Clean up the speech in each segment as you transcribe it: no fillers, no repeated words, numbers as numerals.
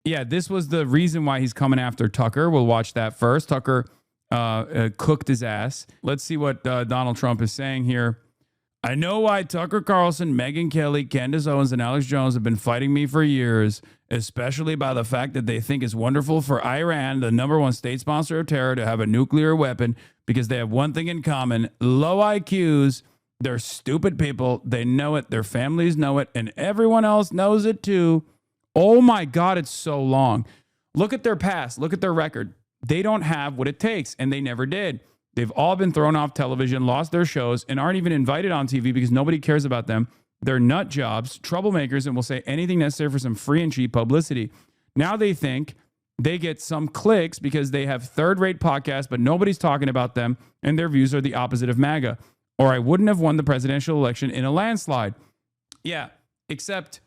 Yeah, this was the reason why he's coming after Tucker. We'll watch that first. Tucker cooked his ass. Let's see what Donald Trump is saying here. I know why Tucker Carlson, Megyn Kelly, Candace Owens, and Alex Jones have been fighting me for years, especially by the fact that they think it's wonderful for Iran, the number one state sponsor of terror, to have a nuclear weapon because they have one thing in common: low IQs. They're stupid people. They know it. Their families know it. And everyone else knows it too. Oh my God, it's so long. Look at their past. Look at their record. They don't have what it takes, and they never did. They've all been thrown off television, lost their shows, and aren't even invited on TV because nobody cares about them. They're nut jobs, troublemakers, and will say anything necessary for some free and cheap publicity. Now they think they get some clicks because they have third-rate podcasts, but nobody's talking about them, and their views are the opposite of MAGA. Or I wouldn't have won the presidential election in a landslide. Yeah, except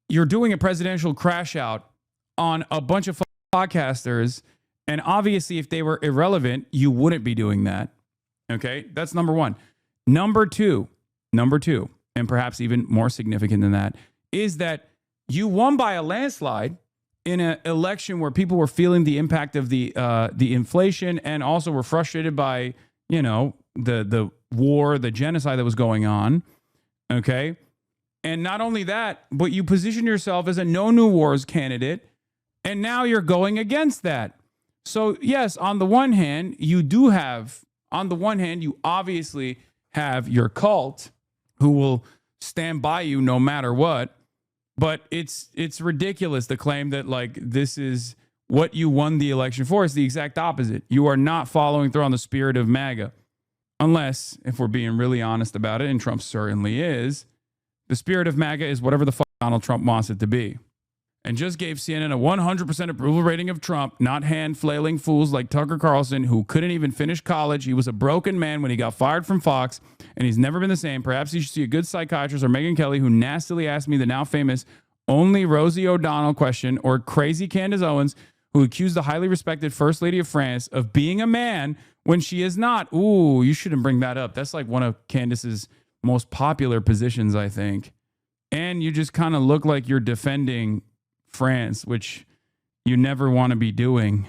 you're doing a presidential crash out on a bunch of podcasters. And obviously, if they were irrelevant, you wouldn't be doing that. Okay, that's number one. Number two, and perhaps even more significant than that, is that you won by a landslide in an election where people were feeling the impact of the inflation and also were frustrated by, the war, the genocide that was going on. Okay, and not only that, but you position yourself as a no new wars candidate, and now you're going against that. So, yes, on the one hand, you obviously have your cult who will stand by you no matter what. But it's ridiculous to claim that, like, this is what you won the election for. It's the exact opposite. You are not following through on the spirit of MAGA. Unless, if we're being really honest about it, and Trump certainly is, the spirit of MAGA is whatever the fuck Donald Trump wants it to be. And just gave CNN a 100% approval rating of Trump, not hand-flailing fools like Tucker Carlson, who couldn't even finish college. He was a broken man when he got fired from Fox, and he's never been the same. Perhaps he should see a good psychiatrist, or Megyn Kelly, who nastily asked me the now famous only Rosie O'Donnell question, or crazy Candace Owens, who accused the highly respected First Lady of France of being a man when she is not. Ooh, you shouldn't bring that up. That's like one of Candace's most popular positions, I think. And you just kind of look like you're defending France, which you never want to be doing,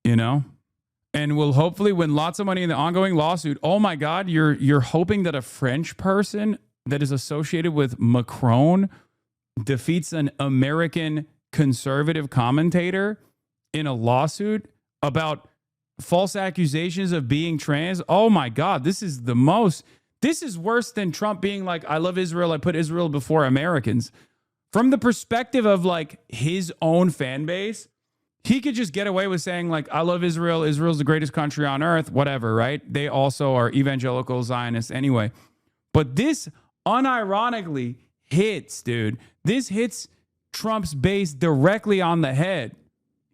and will hopefully win lots of money in the ongoing lawsuit. Oh my God, you're hoping that a French person that is associated with Macron defeats an American conservative commentator in a lawsuit about false accusations of being trans. Oh my God, this is worse than Trump being like, I love Israel, I put Israel before Americans. From the perspective of like his own fan base, he could just get away with saying like, I love Israel. Israel's the greatest country on earth, whatever, right? They also are evangelical Zionists anyway. But this unironically hits, dude. This hits Trump's base directly on the head.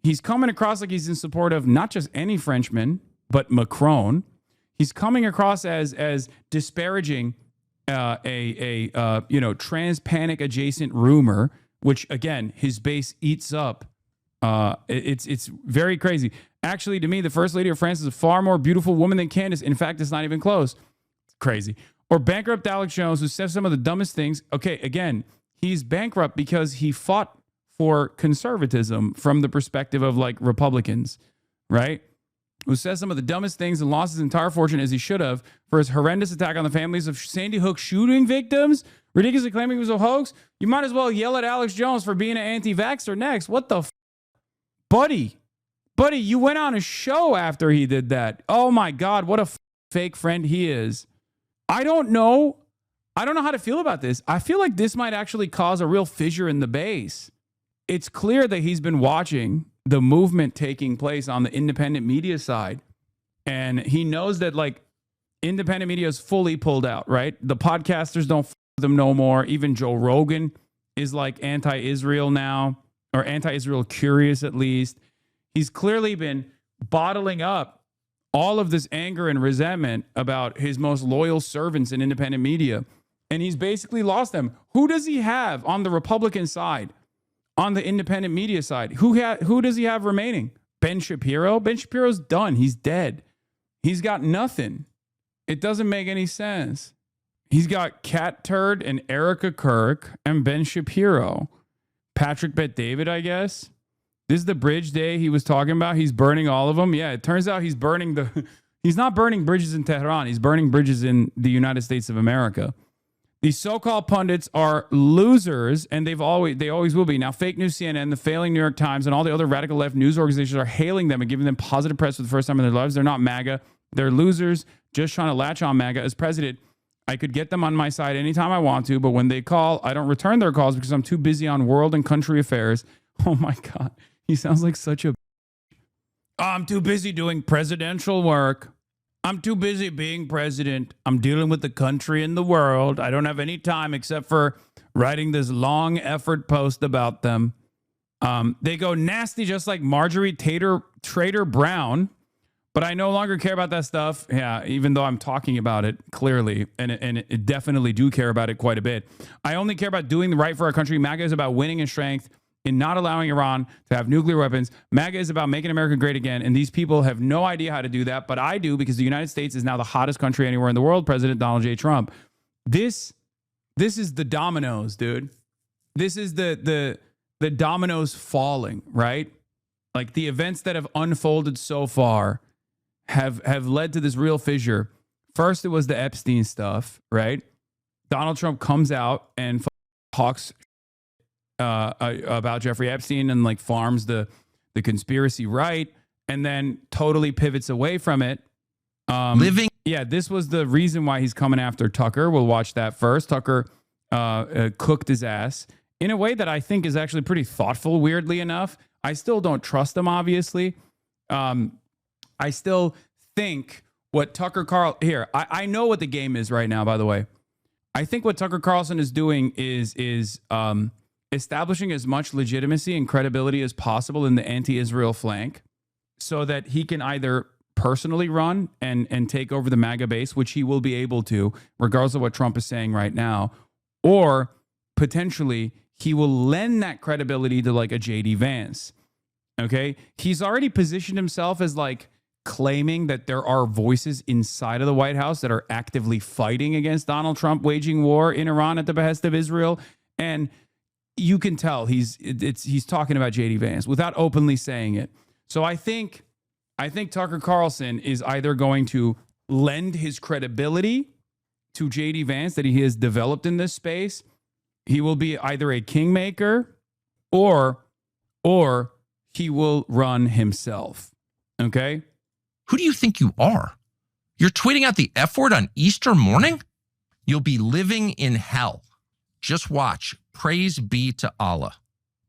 He's coming across like he's in support of not just any Frenchman, but Macron. He's coming across as disparaging trans panic adjacent rumor, which again his base eats up. It's very crazy. Actually, to me, the First Lady of France is a far more beautiful woman than Candace. In fact, it's not even close. It's crazy. Or bankrupt Alex Jones, who says some of the dumbest things. Okay, again, he's bankrupt because he fought for conservatism from the perspective of like Republicans, right? Who says some of the dumbest things and lost his entire fortune, as he should have, for his horrendous attack on the families of Sandy Hook shooting victims, ridiculously claiming it was a hoax. You might as well yell at Alex Jones for being an anti-vaxxer next. What the Buddy, you went on a show after he did that. Oh my God, what a fake friend he is. I don't know how to feel about this. I feel like this might actually cause a real fissure in the base. It's clear that he's been watching the movement taking place on the independent media side. And he knows that like independent media is fully pulled out, right? The podcasters don't f them no more. Even Joe Rogan is like anti-Israel now, or anti-Israel curious at least. He's clearly been bottling up all of this anger and resentment about his most loyal servants in independent media. And he's basically lost them. Who does he have on the Republican side? On the independent media side, who does he have remaining? Ben Shapiro? Ben Shapiro's done. He's dead. He's got nothing. It doesn't make any sense. He's got Cat Turd and Erica Kirk and Ben Shapiro. Patrick Bet David, I guess. This is the bridge day he was talking about. He's burning all of them. Yeah, it turns out he's burning he's not burning bridges in Tehran. He's burning bridges in the United States of America. These so-called pundits are losers, and they always will be. Now, fake news CNN, the failing New York Times, and all the other radical left news organizations are hailing them and giving them positive press for the first time in their lives. They're not MAGA. They're losers just trying to latch on MAGA. As president, I could get them on my side anytime I want to, but when they call, I don't return their calls because I'm too busy on world and country affairs. Oh, my God. He sounds like such a... I'm too busy doing presidential work. I'm too busy being president. I'm dealing with the country and the world. I don't have any time except for writing this long effort post about them. They go nasty just like Marjorie Trader Brown, but I no longer care about that stuff. Yeah, even though I'm talking about it clearly, and it definitely do care about it quite a bit. I only care about doing the right for our country. MAGA is about winning and strength in not allowing Iran to have nuclear weapons. MAGA is about making America great again, and these people have no idea how to do that, but I do, because the United States is now the hottest country anywhere in the world, President Donald J. Trump. This is the dominoes, dude. This is the dominoes falling, right? Like, the events that have unfolded so far have led to this real fissure. First, it was the Epstein stuff, right? Donald Trump comes out and talks about Jeffrey Epstein and like farms the conspiracy right, and then totally pivots away from it. Yeah, this was the reason why he's coming after Tucker. We'll watch that first. Tucker cooked his ass in a way that I think is actually pretty thoughtful, weirdly enough. I still don't trust him, obviously. I still think what Tucker Carlson... I know what the game is right now, by the way. I think what Tucker Carlson is doing is establishing as much legitimacy and credibility as possible in the anti-Israel flank so that he can either personally run and take over the MAGA base, which he will be able to, regardless of what Trump is saying right now, or potentially he will lend that credibility to like a JD Vance. Okay? He's already positioned himself as like claiming that there are voices inside of the White House that are actively fighting against Donald Trump waging war in Iran at the behest of Israel. And you can tell he's talking about JD Vance without openly saying it. So I think Tucker Carlson is either going to lend his credibility to JD Vance that he has developed in this space. He will be either a kingmaker or he will run himself. Okay? Who do you think you are? You're tweeting out the F word on Easter morning? You'll be living in hell. Just watch. Praise be to Allah.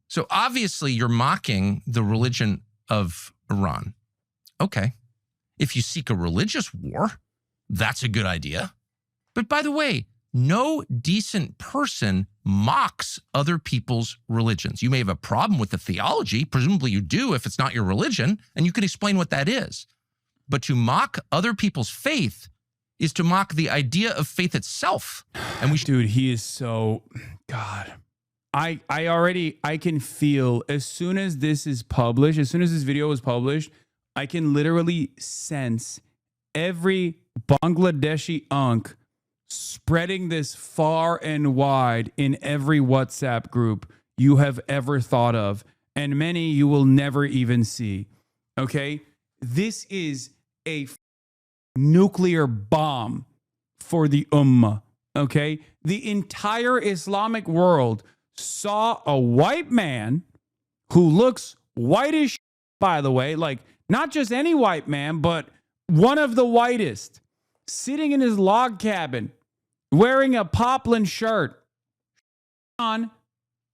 So obviously you're mocking the religion of Iran. Okay. If you seek a religious war, that's a good idea. But by the way, no decent person mocks other people's religions. You may have a problem with the theology. Presumably you do if it's not your religion, and you can explain what that is. But to mock other people's faith is to mock the idea of faith itself. And dude, he is so... God. I can feel as soon as this is published, as soon as this video is published, I can literally sense every Bangladeshi unk spreading this far and wide in every WhatsApp group you have ever thought of, and many you will never even see. Okay? This is a nuclear bomb for the ummah. Okay? The entire Islamic world saw a white man who looks white as shit, by the way, like not just any white man, but one of the whitest, sitting in his log cabin, wearing a poplin shirt, on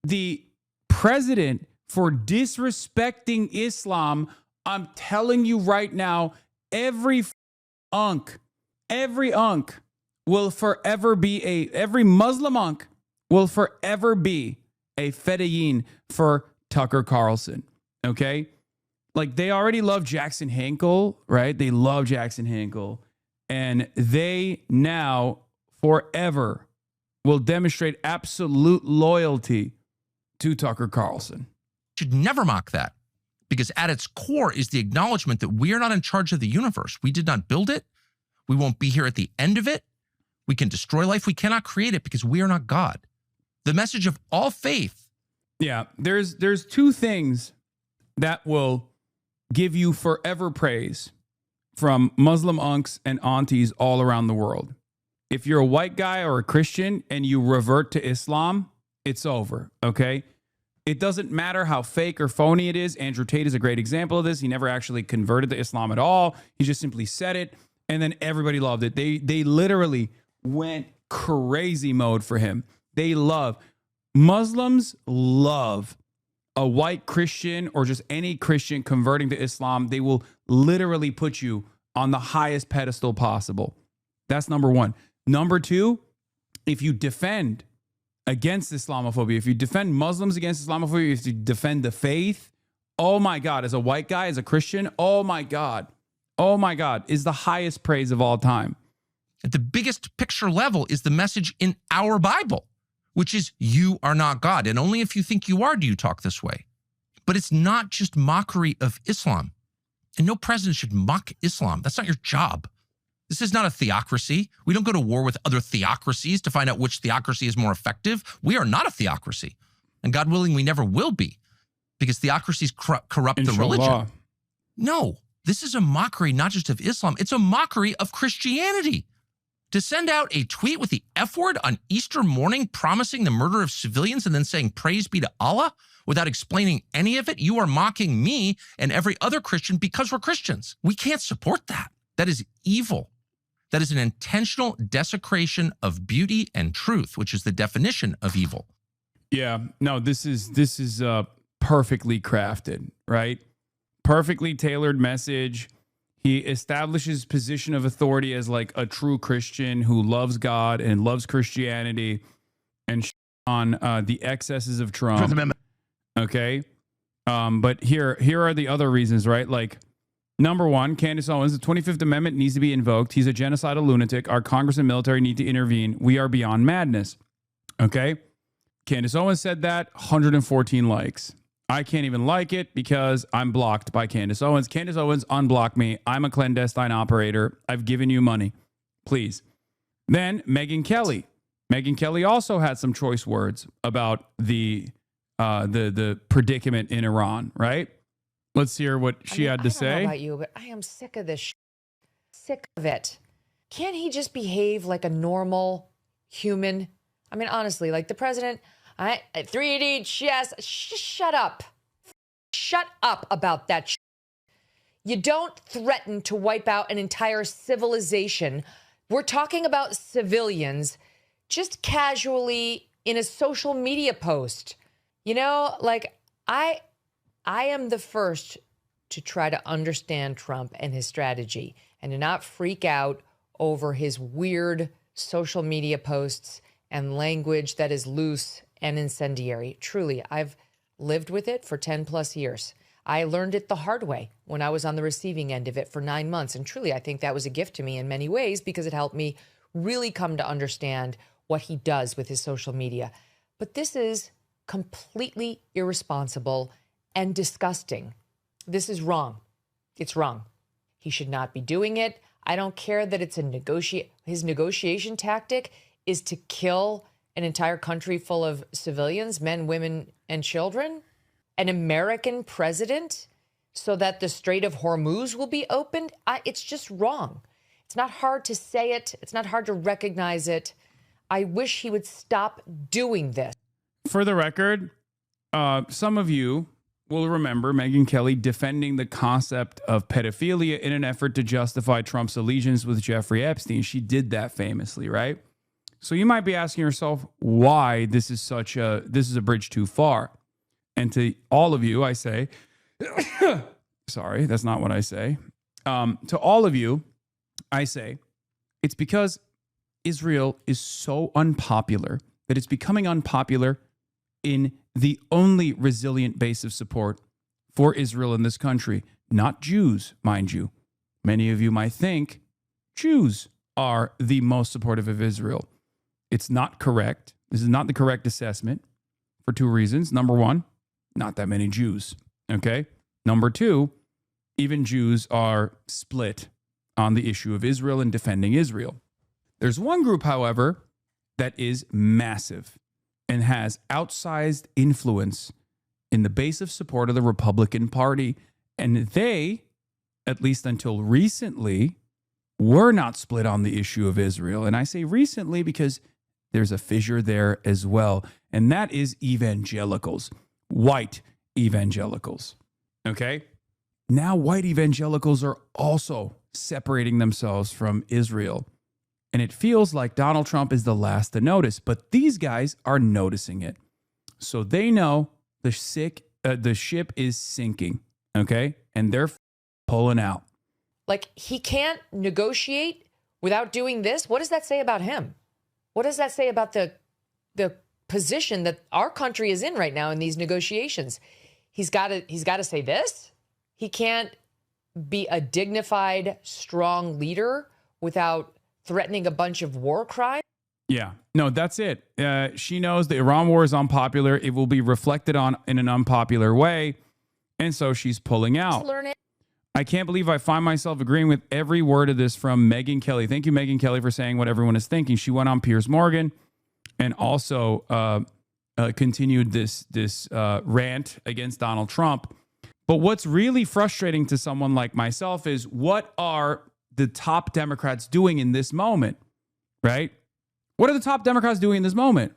the president for disrespecting Islam. I'm telling you right now, every unk will forever be every Muslim unk will forever be a fedayeen for Tucker Carlson. Okay? Like, they already love Jackson Hinkle, right? They love Jackson Hinkle. And they now forever will demonstrate absolute loyalty to Tucker Carlson. Should never mock that, because at its core is the acknowledgement that we are not in charge of the universe. We did not build it. We won't be here at the end of it. We can destroy life. We cannot create it because we are not God. The message of all faith. Yeah, there's two things that will give you forever praise from Muslim unks and aunties all around the world. If you're a white guy or a Christian and you revert to Islam, it's over, okay? It doesn't matter how fake or phony it is. Andrew Tate is a great example of this. He never actually converted to Islam at all. He just simply said it, and then everybody loved it. They literally went crazy mode for him. Muslims love a white Christian or just any Christian converting to Islam. They will literally put you on the highest pedestal possible. That's number one. Number two, if you defend against Islamophobia, if you defend Muslims against Islamophobia, if you defend the faith, oh my God, as a white guy, as a Christian, oh my God, is the highest praise of all time. At the biggest picture level is the message in our Bible, which is you are not God. And only if you think you are do you talk this way. But it's not just mockery of Islam. And no president should mock Islam. That's not your job. This is not a theocracy. We don't go to war with other theocracies to find out which theocracy is more effective. We are not a theocracy. And God willing, we never will be, because theocracies corrupt the religion. No, this is a mockery not just of Islam. It's a mockery of Christianity. To send out a tweet with the F word on Easter morning promising the murder of civilians and then saying praise be to Allah without explaining any of it, you are mocking me and every other Christian because we're Christians. We can't support that. That is evil. That is an intentional desecration of beauty and truth, which is the definition of evil. Yeah, no, this is perfectly crafted, right? Perfectly tailored message. He establishes position of authority as like a true Christian who loves God and loves Christianity, and on the excesses of Trump. Okay, but here are the other reasons, right? Like, number one, Candace Owens, the 25th Amendment needs to be invoked. He's a genocidal lunatic. Our Congress and military need to intervene. We are beyond madness. Okay? Candace Owens said that, 114 likes. I can't even like it because I'm blocked by Candace Owens. Candace Owens, unblock me. I'm a clandestine operator. I've given you money. Please. Then Megyn Kelly. Megyn Kelly also had some choice words about the predicament in Iran, right? Let's hear what she had to say. I don't know about you, but I am sick of this. Sick of it. Can't he just behave like a normal human? I mean, honestly, like the president, 3D chess, shut up. Shut up about that. You don't threaten to wipe out an entire civilization. We're talking about civilians just casually in a social media post. You know, like I am the first to try to understand Trump and his strategy and to not freak out over his weird social media posts and language that is loose and incendiary. Truly, I've lived with it for 10 plus years. I learned it the hard way when I was on the receiving end of it for 9 months. And truly, I think that was a gift to me in many ways because it helped me really come to understand what he does with his social media. But this is completely irresponsible and disgusting. This is wrong. It's wrong. He should not be doing it. I don't care that it's his negotiation tactic is to kill an entire country full of civilians, men, women, and children, an American president, so that the Strait of Hormuz will be opened. It's just wrong. It's not hard to say it. It's not hard to recognize it. I wish he would stop doing this. For the record, some of you will remember Megyn Kelly defending the concept of pedophilia in an effort to justify Trump's allegiance with Jeffrey Epstein. She did that famously, right? So you might be asking yourself why this is a bridge too far. And to all of you, I say, sorry, that's not what I say. To all of you, I say, it's because Israel is so unpopular that it's becoming unpopular in the only resilient base of support for Israel in this country, not Jews, mind you. Many of you might think Jews are the most supportive of Israel. It's not correct. This is not the correct assessment for two reasons. Number one, not that many Jews, okay? Number two, even Jews are split on the issue of Israel and defending Israel. There's one group, however, that is massive and has outsized influence in the base of support of the Republican Party. And they, at least until recently, were not split on the issue of Israel. And I say recently because there's a fissure there as well. And that is evangelicals, white evangelicals. Okay? Now white evangelicals are also separating themselves from Israel. And it feels like Donald Trump is the last to notice, but these guys are noticing it. So they know the ship is sinking, okay? And they're pulling out. Like, he can't negotiate without doing this? What does that say about him? What does that say about the position that our country is in right now in these negotiations? He's got to say this. He can't be a dignified, strong leader without threatening a bunch of war crimes. Yeah, no, that's it. She knows the Iran war is unpopular. It will be reflected on in an unpopular way. And so she's pulling out. I can't believe I find myself agreeing with every word of this from Megyn Kelly. Thank you, Megyn Kelly, for saying what everyone is thinking. She went on Piers Morgan and also continued this rant against Donald Trump. But what's really frustrating to someone like myself is, what are the top Democrats doing in this moment, right? What are the top Democrats doing in this moment?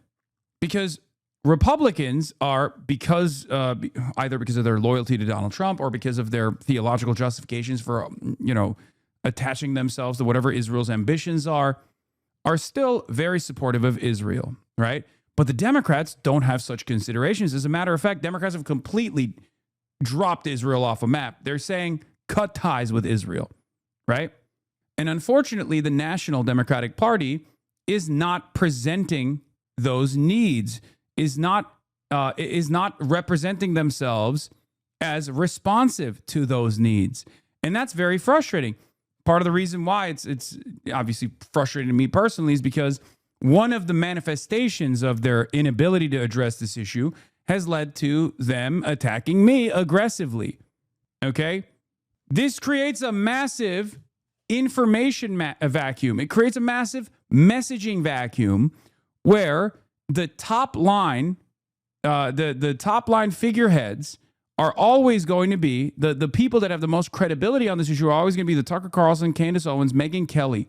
Because Republicans are, either because of their loyalty to Donald Trump or because of their theological justifications for, attaching themselves to whatever Israel's ambitions are still very supportive of Israel, right? But the Democrats don't have such considerations. As a matter of fact, Democrats have completely dropped Israel off a map. They're saying cut ties with Israel, right? And unfortunately, the National Democratic Party is not presenting those needs, is not representing themselves as responsive to those needs. And that's very frustrating. Part of the reason why it's obviously frustrating to me personally is because one of the manifestations of their inability to address this issue has led to them attacking me aggressively. Okay? This creates a massive information vacuum. It creates a massive messaging vacuum where the top line, the top line figureheads are always going to be the people that have the most credibility on this issue are always going to be the Tucker Carlson, Candace Owens, Megyn Kelly.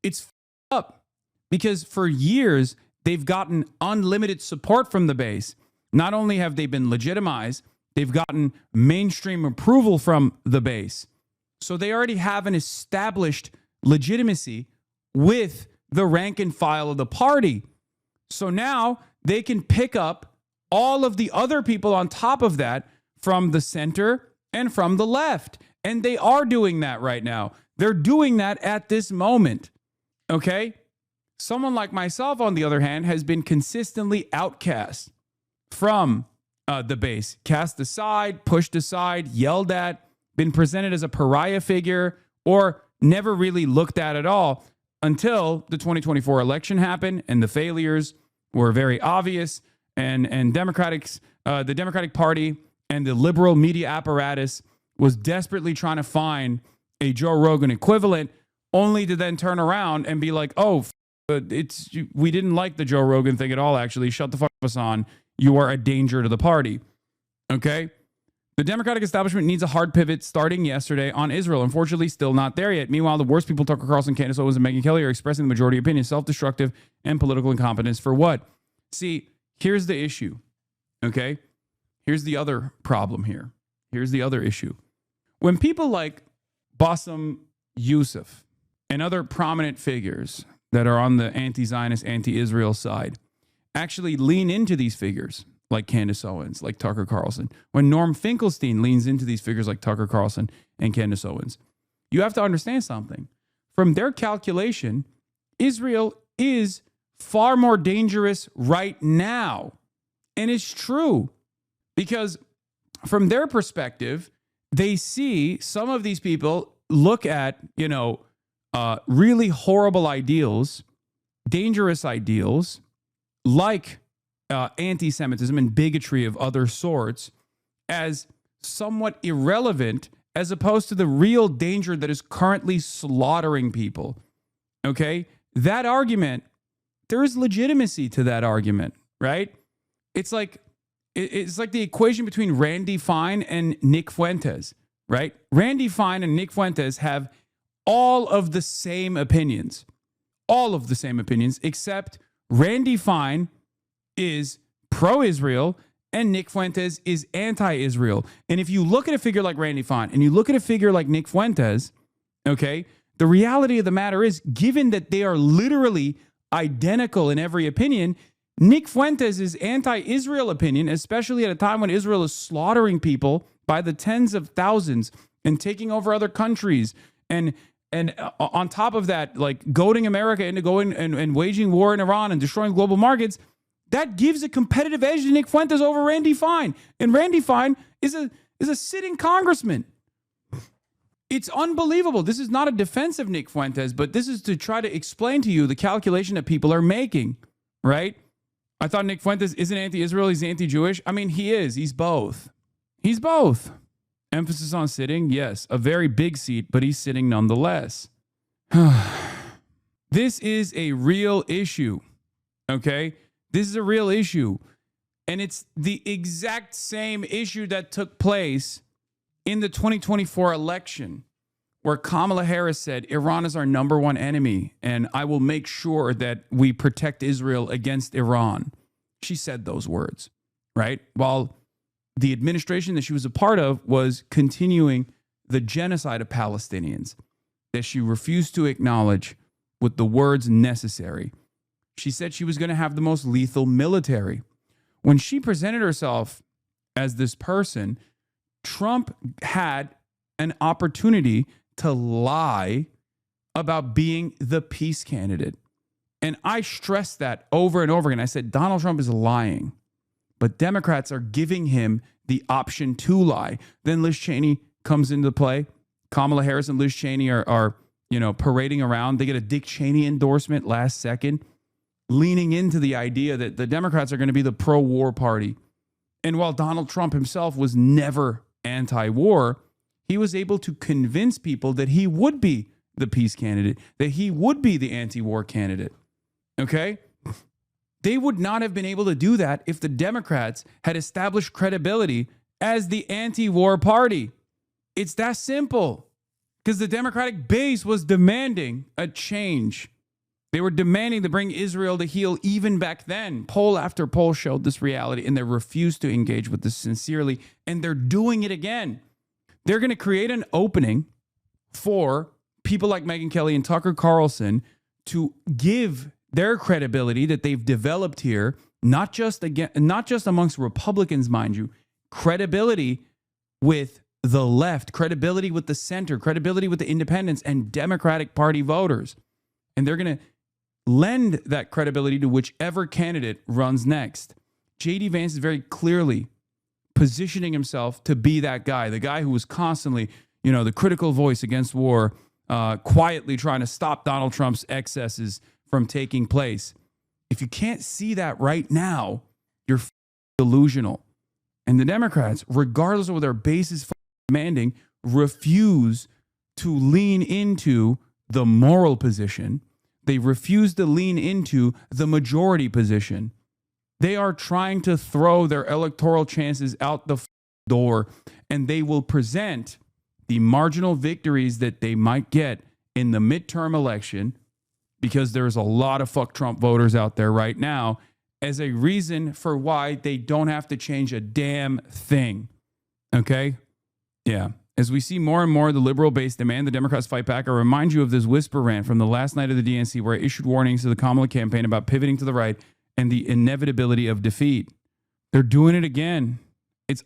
It's up because for years they've gotten unlimited support from the base. Not only have they been legitimized, they've gotten mainstream approval from the base. So they already have an established legitimacy with the rank and file of the party. So now they can pick up all of the other people on top of that from the center and from the left. And they are doing that right now. They're doing that at this moment. Okay? Someone like myself, on the other hand, has been consistently outcast from the base, cast aside, pushed aside, yelled at, been presented as a pariah figure, or never really looked at all until the 2024 election happened and the failures were very obvious. And the Democratic Party and the liberal media apparatus was desperately trying to find a Joe Rogan equivalent, only to then turn around and be like, oh, we didn't like the Joe Rogan thing at all, actually. Shut the fuck up, Hasan. You are a danger to the party. Okay? The Democratic establishment needs a hard pivot starting yesterday on Israel. Unfortunately, still not there yet. Meanwhile, the worst people, Tucker Carlson, Candace Owens, and Megyn Kelly, are expressing the majority opinion, self-destructive and political incompetence for what? See, here's the issue. Okay? Here's the other problem here. Here's the other issue. When people like Bassem Youssef and other prominent figures that are on the anti-Zionist, anti-Israel side actually lean into these figures, like Candace Owens, like Tucker Carlson, when Norm Finkelstein leans into these figures like Tucker Carlson and Candace Owens, you have to understand something. From their calculation, Israel is far more dangerous right now. And it's true because from their perspective, they see some of these people look at, really horrible ideals, dangerous ideals, like anti-Semitism and bigotry of other sorts, as somewhat irrelevant as opposed to the real danger that is currently slaughtering people. Okay? That argument, there is legitimacy to that argument, right? It's like It's like the equation between Randy Fine and Nick Fuentes, right? Randy Fine and Nick Fuentes have all of the same opinions, except Randy Fine is pro-Israel and Nick Fuentes is anti-Israel. And if you look at a figure like Randy Fine and you look at a figure like Nick Fuentes, okay, the reality of the matter is, given that they are literally identical in every opinion, Nick Fuentes' anti-Israel opinion, especially at a time when Israel is slaughtering people by the tens of thousands and taking over other countries, and on top of that, like goading America into going and waging war in Iran and destroying global markets, that gives a competitive edge to Nick Fuentes over Randy Fine. And Randy Fine is a sitting congressman. It's unbelievable. This is not a defense of Nick Fuentes, but this is to try to explain to you the calculation that people are making, right? I thought Nick Fuentes isn't anti-Israel, he's anti-Jewish. I mean, he is. He's both. He's both. Emphasis on sitting, yes. A very big seat, but he's sitting nonetheless. This is a real issue, okay? This is a real issue. And it's the exact same issue that took place in the 2024 election, where Kamala Harris said, Iran is our number one enemy, and I will make sure that we protect Israel against Iran. She said those words, right? While the administration that she was a part of was continuing the genocide of Palestinians that she refused to acknowledge with the words necessary. She said she was going to have the most lethal military. When she presented herself as this person, Trump had an opportunity to lie about being the peace candidate. And I stressed that over and over again. I said, Donald Trump is lying, but Democrats are giving him the option to lie. Then Liz Cheney comes into play. Kamala Harris and Liz Cheney are parading around. They get a Dick Cheney endorsement last second, leaning into the idea that the Democrats are going to be the pro-war party. And while Donald Trump himself was never anti-war, he was able to convince people that he would be the peace candidate, that he would be the anti-war candidate. Okay? They would not have been able to do that if the Democrats had established credibility as the anti-war party. It's that simple. Because the Democratic base was demanding a change. They were demanding to bring Israel to heel even back then. Poll after poll showed this reality, and they refused to engage with this sincerely, and they're doing it again. They're going to create an opening for people like Megyn Kelly and Tucker Carlson to give their credibility that they've developed here, not just amongst Republicans, mind you, credibility with the left, credibility with the center, credibility with the independents and Democratic Party voters. And they're going to lend that credibility to whichever candidate runs next. J.D. Vance is very clearly positioning himself to be that guy, the guy who was constantly, the critical voice against war, quietly trying to stop Donald Trump's excesses from taking place. If you can't see that right now, you're delusional. And the Democrats, regardless of what their base is demanding, refuse to lean into the moral position. They refuse to lean into the majority position. They are trying to throw their electoral chances out the door, and they will present the marginal victories that they might get in the midterm election, because there's a lot of fuck Trump voters out there right now, as a reason for why they don't have to change a damn thing. Okay? Yeah. As we see more and more the liberal base demand the Democrats fight back, I remind you of this whisper rant from the last night of the DNC, where I issued warnings to the Kamala campaign about pivoting to the right and the inevitability of defeat. They're doing it again. It's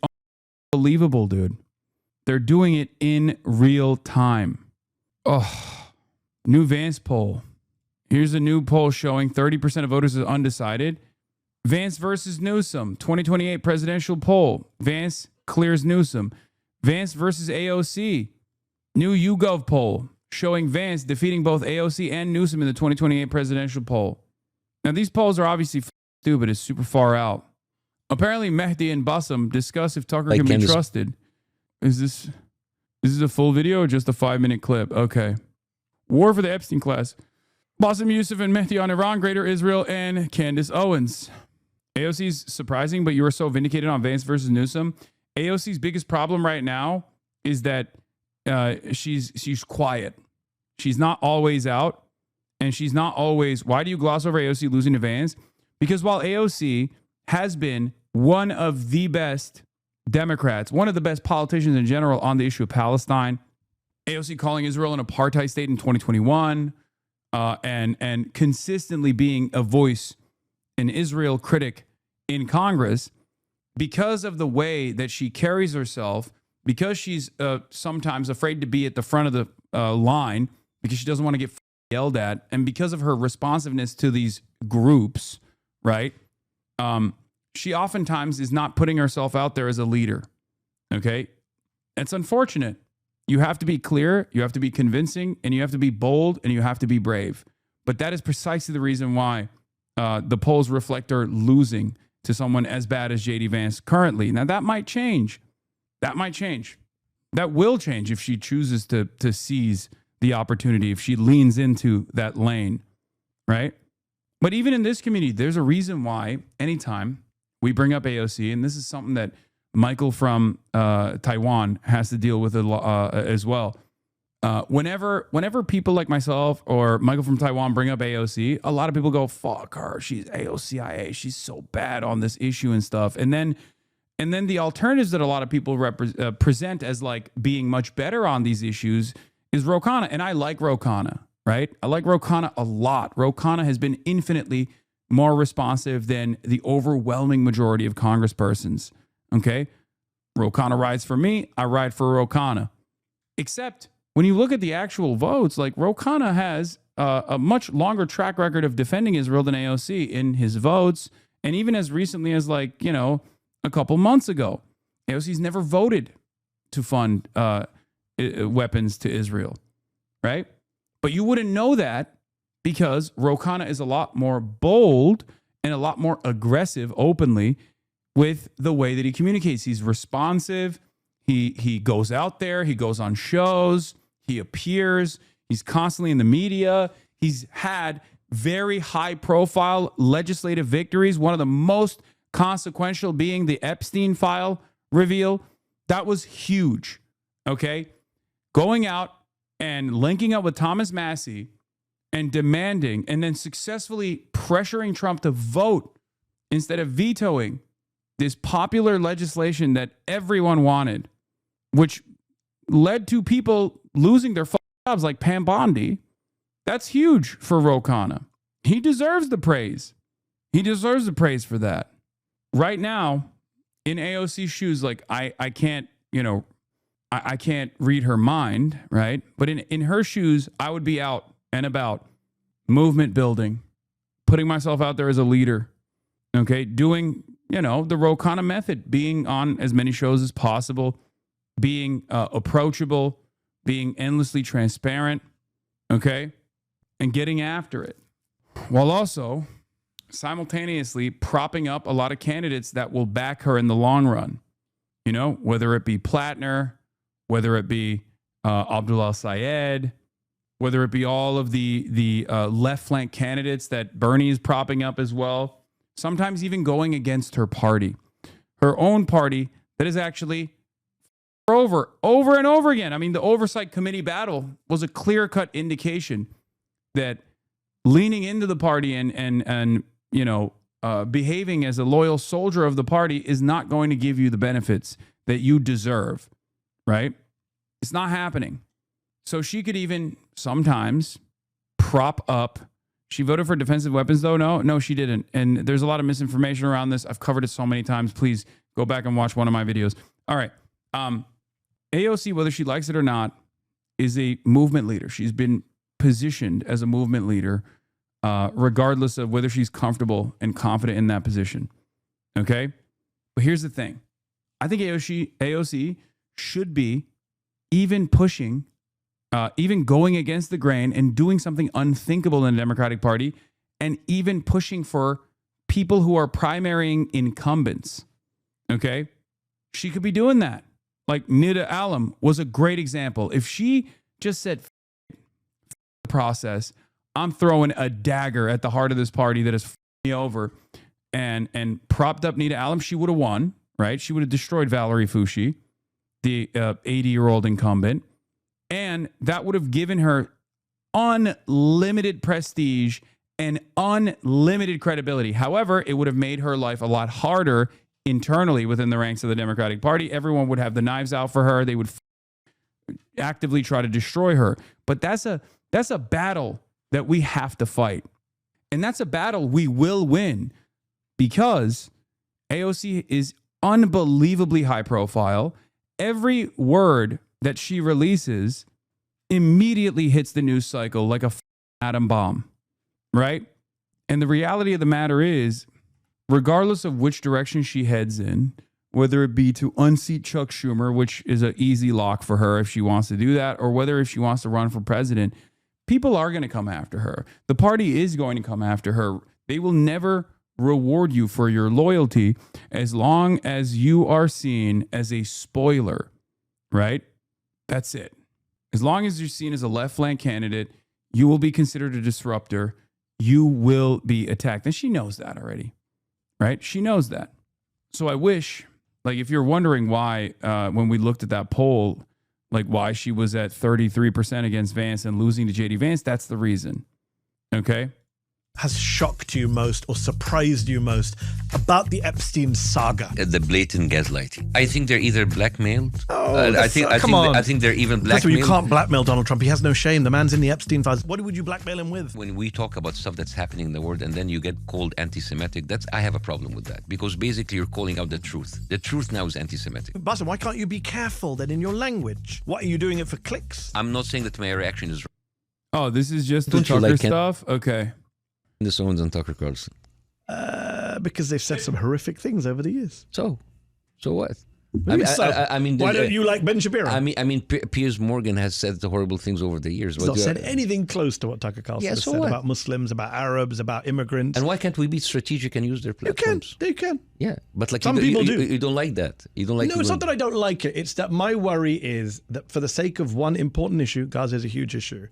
unbelievable, dude. They're doing it in real time. Oh, new Vance poll. Here's a new poll showing 30% of voters are undecided. Vance versus Newsom, 2028 presidential poll. Vance clears Newsom. Vance versus AOC, new YouGov poll showing Vance defeating both AOC and Newsom in the 2028 presidential poll. Now, these polls are obviously stupid. It's super far out. Apparently, Mehdi and Bassem discuss if Tucker can be trusted. Is this a full video or just a 5-minute clip? Okay. War for the Epstein class. Bassem Youssef and Mehdi on Iran, Greater Israel, and Candace Owens. AOC's surprising, but you were so vindicated on Vance versus Newsom. AOC's biggest problem right now is that she's quiet. She's not always out, and she's not always. Why do you gloss over AOC losing to Vance? Because while AOC has been one of the best Democrats, one of the best politicians in general on the issue of Palestine, AOC calling Israel an apartheid state in 2021, and consistently being a voice, an Israel critic in Congress, because of the way that she carries herself, because she's sometimes afraid to be at the front of the line because she doesn't want to get yelled at, and because of her responsiveness to these groups, right? She oftentimes is not putting herself out there as a leader, okay? It's unfortunate. You have to be clear, you have to be convincing, and you have to be bold, and you have to be brave. But that is precisely the reason why the polls reflect her losing to someone as bad as J.D. Vance currently. Now, that might change. That might change. That will change if she chooses to seize the opportunity, if she leans into that lane, right? But even in this community, there's a reason why anytime we bring up AOC, and this is something that Michael from Taiwan has to deal with as well. Whenever people like myself or Michael from Taiwan bring up AOC, a lot of people go, fuck her, she's AOCIA, she's so bad on this issue and stuff. And then the alternatives that a lot of people present as like being much better on these issues is Ro Khanna. And I like Ro Khanna, right? I like Ro Khanna a lot. Ro Khanna has been infinitely more responsive than the overwhelming majority of congresspersons, okay? Ro Khanna rides for me, I ride for Ro Khanna. Except when you look at the actual votes, like Ro Khanna has a much longer track record of defending Israel than AOC in his votes, and even as recently as like, you know, a couple months ago. AOC's never voted to fund weapons to Israel, right? But you wouldn't know that because Ro Khanna is a lot more bold and a lot more aggressive openly with the way that he communicates. He's responsive. He goes out there. He goes on shows. He appears. He's constantly in the media. He's had very high-profile legislative victories, one of the most consequential being the Epstein file reveal. That was huge, okay? Going out and linking up with Thomas Massie and demanding and then successfully pressuring Trump to vote instead of vetoing this popular legislation that everyone wanted, which led to people losing their jobs like Pam Bondi. That's huge for Ro Khanna. He deserves the praise. He deserves the praise for that. Right now, in AOC's shoes, like I can't, you know, I can't read her mind, right? But in her shoes, I would be out and about, movement building, putting myself out there as a leader, okay? Doing, you know, the Ro Khanna method, being on as many shows as possible, being approachable, being endlessly transparent, okay? And getting after it, while also simultaneously propping up a lot of candidates that will back her in the long run. You know, whether it be Plattner, whether it be Abdullah Syed, whether it be all of the left flank candidates that Bernie is propping up as well. Sometimes even going against her party, her own party that is actually over and over again. I mean, the oversight committee battle was a clear-cut indication that leaning into the party and you know, behaving as a loyal soldier of the party is not going to give you the benefits that you deserve, right? It's not happening. So she could even sometimes prop up. She voted for defensive weapons, though. No, she didn't. And there's a lot of misinformation around this. I've covered it so many times. Please go back and watch one of my videos. All right. AOC, whether she likes it or not, is a movement leader. She's been positioned as a movement leader, regardless of whether she's comfortable and confident in that position. Okay? But here's the thing. I think AOC should be even pushing, even going against the grain and doing something unthinkable in the Democratic Party, and even pushing for people who are primarying incumbents. Okay? She could be doing that. Like Nida Alam was a great example. If she just said, the process, I'm throwing a dagger at the heart of this party that is me over, and propped up Nita Allen, she would have won, right? She would have destroyed Valerie Fouchi, the 80-year-old incumbent. And that would have given her unlimited prestige and unlimited credibility. However, it would have made her life a lot harder internally within the ranks of the Democratic Party. Everyone would have the knives out for her. They would actively try to destroy her. But that's a battle that we have to fight. And that's a battle we will win because AOC is unbelievably high profile. Every word that she releases immediately hits the news cycle like a atom bomb, right? And the reality of the matter is, regardless of which direction she heads in, whether it be to unseat Chuck Schumer, which is an easy lock for her if she wants to do that, or whether if she wants to run for president, people are going to come after her. The party is going to come after her. They will never reward you for your loyalty as long as you are seen as a spoiler, right? That's it. As long as you're seen as a left flank candidate, you will be considered a disruptor. You will be attacked. And she knows that already, right? She knows that. So I wish, like, if you're wondering why, when we looked at that poll, like why she was at 33% against Vance and losing to JD Vance, that's the reason. Okay? Has shocked you most or surprised you most about the Epstein saga? The blatant gaslighting. I think they're either blackmailed. I think they're even First of all, blackmailed. you can't blackmail Donald Trump. He has no shame. The man's in the Epstein files. What would you blackmail him with? When we talk about stuff that's happening in the world and then you get called anti-Semitic, I have a problem with that because basically you're calling out the truth. The truth now is anti-Semitic. Bassem, why can't you be careful then in your language? What, are you doing it for clicks? I'm not saying that my reaction is Oh, this is just the Don't you Tucker like stuff? Okay. the owns on Tucker Carlson. Because they've said some horrific things over the years. So what? Why don't you like Ben Shapiro? Piers Morgan has said the horrible things over the years. He's not said anything close to what Tucker Carlson has said about Muslims, about Arabs, about immigrants. And why can't we be strategic and use their platforms? You can. Yeah, but like Some people do. You don't like that. You don't like. No, it's not that I don't like it. It's that my worry is that for the sake of one important issue, Gaza is a huge issue.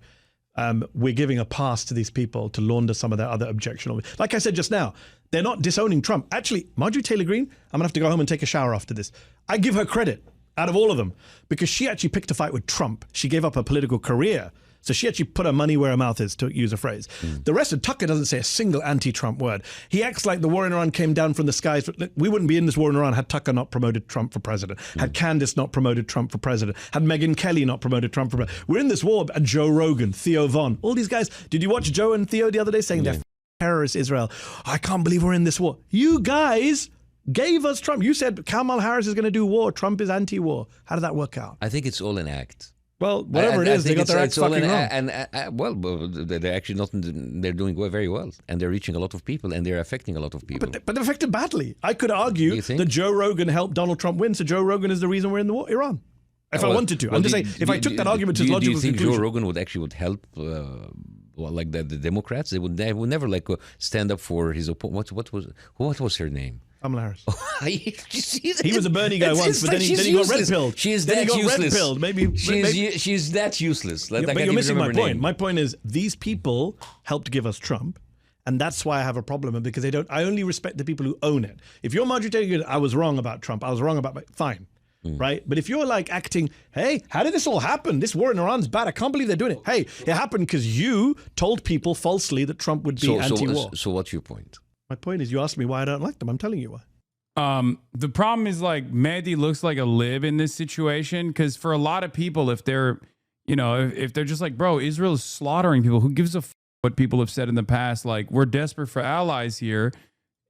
We're giving a pass to these people to launder some of their other objectionable. Like I said just now, they're not disowning Trump. Actually, Marjorie Taylor Greene, I'm going to have to go home and take a shower after this. I give her credit out of all of them because she actually picked a fight with Trump. She gave up her political career. So she actually put her money where her mouth is, to use a phrase. The rest of Tucker doesn't say a single anti-Trump word. He acts like the war in Iran came down from the skies. We wouldn't be in this war in Iran had Tucker not promoted Trump for president, had Candace not promoted Trump for president, had Megyn Kelly not promoted Trump for president. We're in this war, and Joe Rogan, Theo Von, all these guys. Did you watch Joe and Theo the other day saying they're terrorist Israel? I can't believe we're in this war. You guys gave us Trump. You said Kamala Harris is going to do war. Trump is anti-war. How did that work out? I think it's all an act. Well, whatever it is, they got their act fucking wrong. They're actually not. They're doing very well, and they're reaching a lot of people, and they're affecting a lot of people. But they're affected badly. I could argue that Joe Rogan helped Donald Trump win, so Joe Rogan is the reason we're in the war, Iran. If I wanted to, I'm just saying, if I took that argument to its logical conclusion. Do you think Joe Rogan would help? Like the Democrats, they would never stand up for his opponent. What was her name? Kamala Harris. He was a Bernie guy once, but then he got red pilled. She is then that he got useless. Red pilled. Maybe she's that useless. But you're missing my point. My point is these people helped give us Trump, and that's why I have a problem because they don't. I only respect the people who own it. If you're Marjorie Taylor Greene, I was wrong about Trump. I was wrong about fine. Right? But if you're like acting, hey, how did this all happen? This war in Iran's bad. I can't believe they're doing it. Hey, it happened because you told people falsely that Trump would be anti-war. So what's your point? My point is you asked me why I don't like them. I'm telling you why. The problem is like Mehdi looks like a lib in this situation because for a lot of people, if they're, if they're just like, bro, Israel's slaughtering people, who gives a what people have said in the past, like we're desperate for allies here.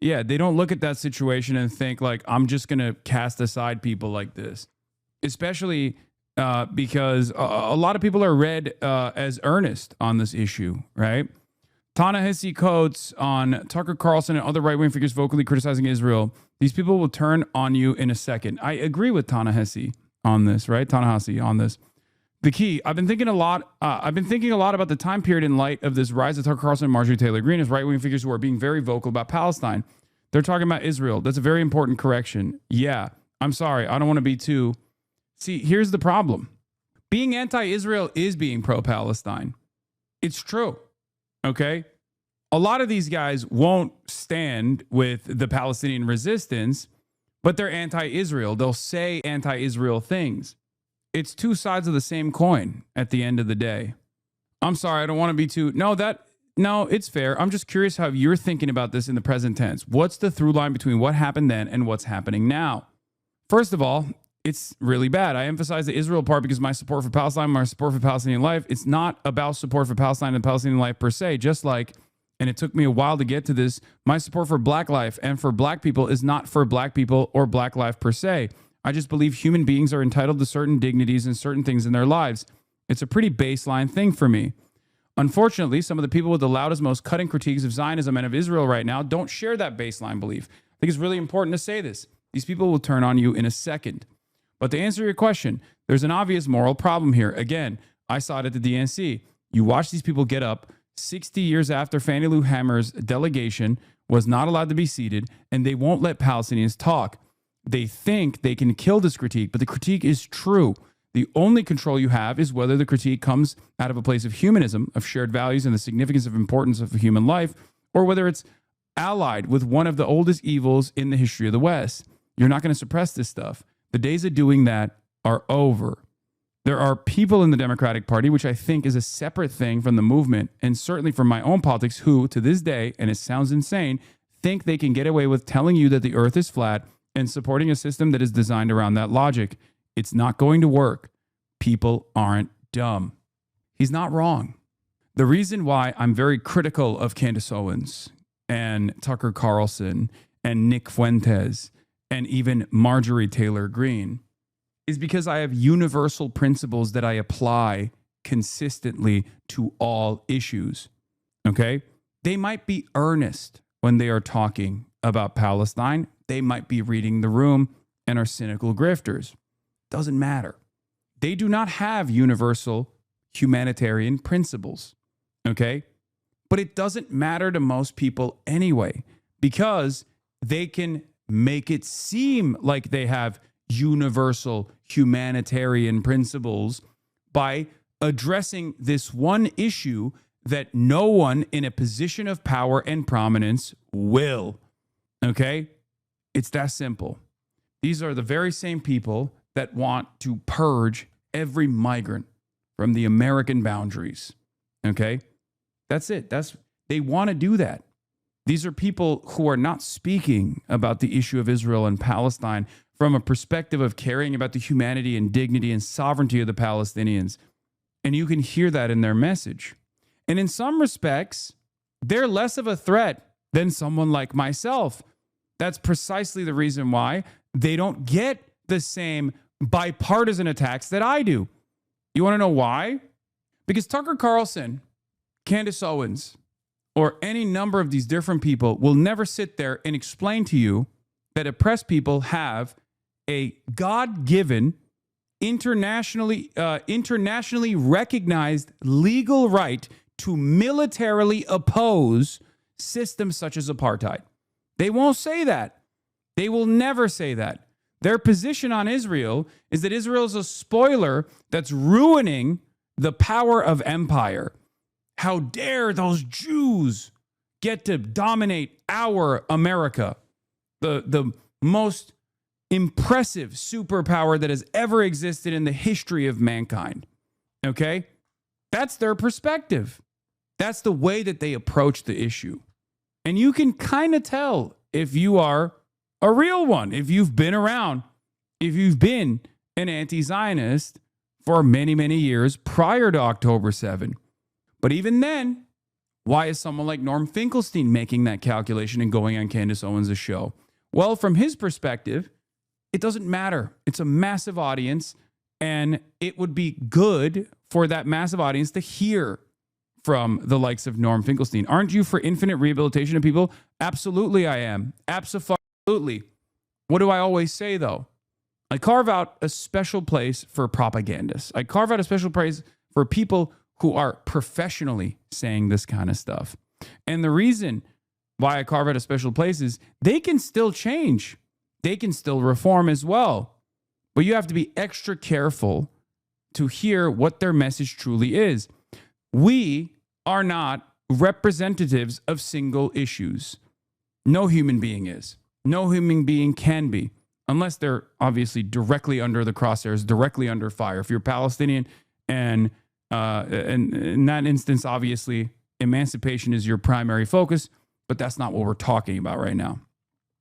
Yeah, they don't look at that situation and think like, I'm just going to cast aside people like this, especially because a lot of people are read as earnest on this issue, right? Ta-Nehisi Coates on Tucker Carlson and other right-wing figures vocally criticizing Israel. These people will turn on you in a second. I agree with Ta-Nehisi on this, right? Ta-Nehisi on this. The key, I've been thinking a lot about the time period in light of this rise of Tucker Carlson and Marjorie Taylor Greene as right-wing figures who are being very vocal about Palestine. They're talking about Israel. That's a very important correction. Yeah, I'm sorry. I don't want to be too. See, here's the problem. Being anti-Israel is being pro-Palestine. It's true. Okay? A lot of these guys won't stand with the Palestinian resistance, but they're anti-Israel. They'll say anti-Israel things. It's two sides of the same coin at the end of the day. I'm sorry, I don't want to be too... No, it's fair. I'm just curious how you're thinking about this in the present tense. What's the through line between what happened then and what's happening now? First of all, it's really bad. I emphasize the Israel part because my support for Palestine, my support for Palestinian life, it's not about support for Palestine and Palestinian life per se, just like, and it took me a while to get to this, my support for black life and for black people is not for black people or black life per se. I just believe human beings are entitled to certain dignities and certain things in their lives. It's a pretty baseline thing for me. Unfortunately, some of the people with the loudest, most cutting critiques of Zionism and of Israel right now don't share that baseline belief. I think it's really important to say this. These people will turn on you in a second. But to answer your question, there's an obvious moral problem here. Again, I saw it at the DNC. You watch these people get up 60 years after Fannie Lou Hamer's delegation was not allowed to be seated, and they won't let Palestinians talk. They think they can kill this critique, but the critique is true. The only control you have is whether the critique comes out of a place of humanism, of shared values and the significance of importance of human life, or whether it's allied with one of the oldest evils in the history of the West. You're not going to suppress this stuff. The days of doing that are over. There are people in the Democratic Party, which I think is a separate thing from the movement, and certainly from my own politics, who, to this day, and it sounds insane, think they can get away with telling you that the earth is flat and supporting a system that is designed around that logic. It's not going to work. People aren't dumb. He's not wrong. The reason why I'm very critical of Candace Owens and Tucker Carlson and Nick Fuentes and even Marjorie Taylor Greene is because I have universal principles that I apply consistently to all issues. Okay? They might be earnest when they are talking about Palestine. They might be reading the room and are cynical grifters. Doesn't matter. They do not have universal humanitarian principles. Okay? But it doesn't matter to most people anyway, because they can make it seem like they have universal humanitarian principles by addressing this one issue that no one in a position of power and prominence will. Okay? It's that simple. These are the very same people that want to purge every migrant from the American boundaries. Okay? That's it. They want to do that. These are people who are not speaking about the issue of Israel and Palestine from a perspective of caring about the humanity and dignity and sovereignty of the Palestinians. And you can hear that in their message. And in some respects, they're less of a threat than someone like myself. That's precisely the reason why they don't get the same bipartisan attacks that I do. You want to know why? Because Tucker Carlson, Candace Owens, or any number of these different people will never sit there and explain to you that oppressed people have a God-given, internationally recognized legal right to militarily oppose systems such as apartheid. They won't say that. They will never say that. Their position on Israel is that Israel is a spoiler that's ruining the power of empire. How dare those Jews get to dominate our America, the most impressive superpower that has ever existed in the history of mankind. Okay? That's their perspective. That's the way that they approach the issue. And you can kind of tell if you are a real one, if you've been around, if you've been an anti-Zionist for many, many years prior to October 7. But even then, why is someone like Norm Finkelstein making that calculation and going on Candace Owens' show? Well, from his perspective, it doesn't matter. It's a massive audience, and it would be good for that massive audience to hear from the likes of Norm Finkelstein. Aren't you for infinite rehabilitation of people? Absolutely I am. Absolutely. What do I always say, though? I carve out a special place for propagandists. I carve out a special place for people who are professionally saying this kind of stuff. And the reason why I carve out a special place is they can still change. They can still reform as well. But you have to be extra careful to hear what their message truly is. We are not representatives of single issues. No human being is. No human being can be, unless they're obviously directly under the crosshairs, directly under fire. If you're Palestinian, and in that instance, obviously, emancipation is your primary focus, but that's not what we're talking about right now.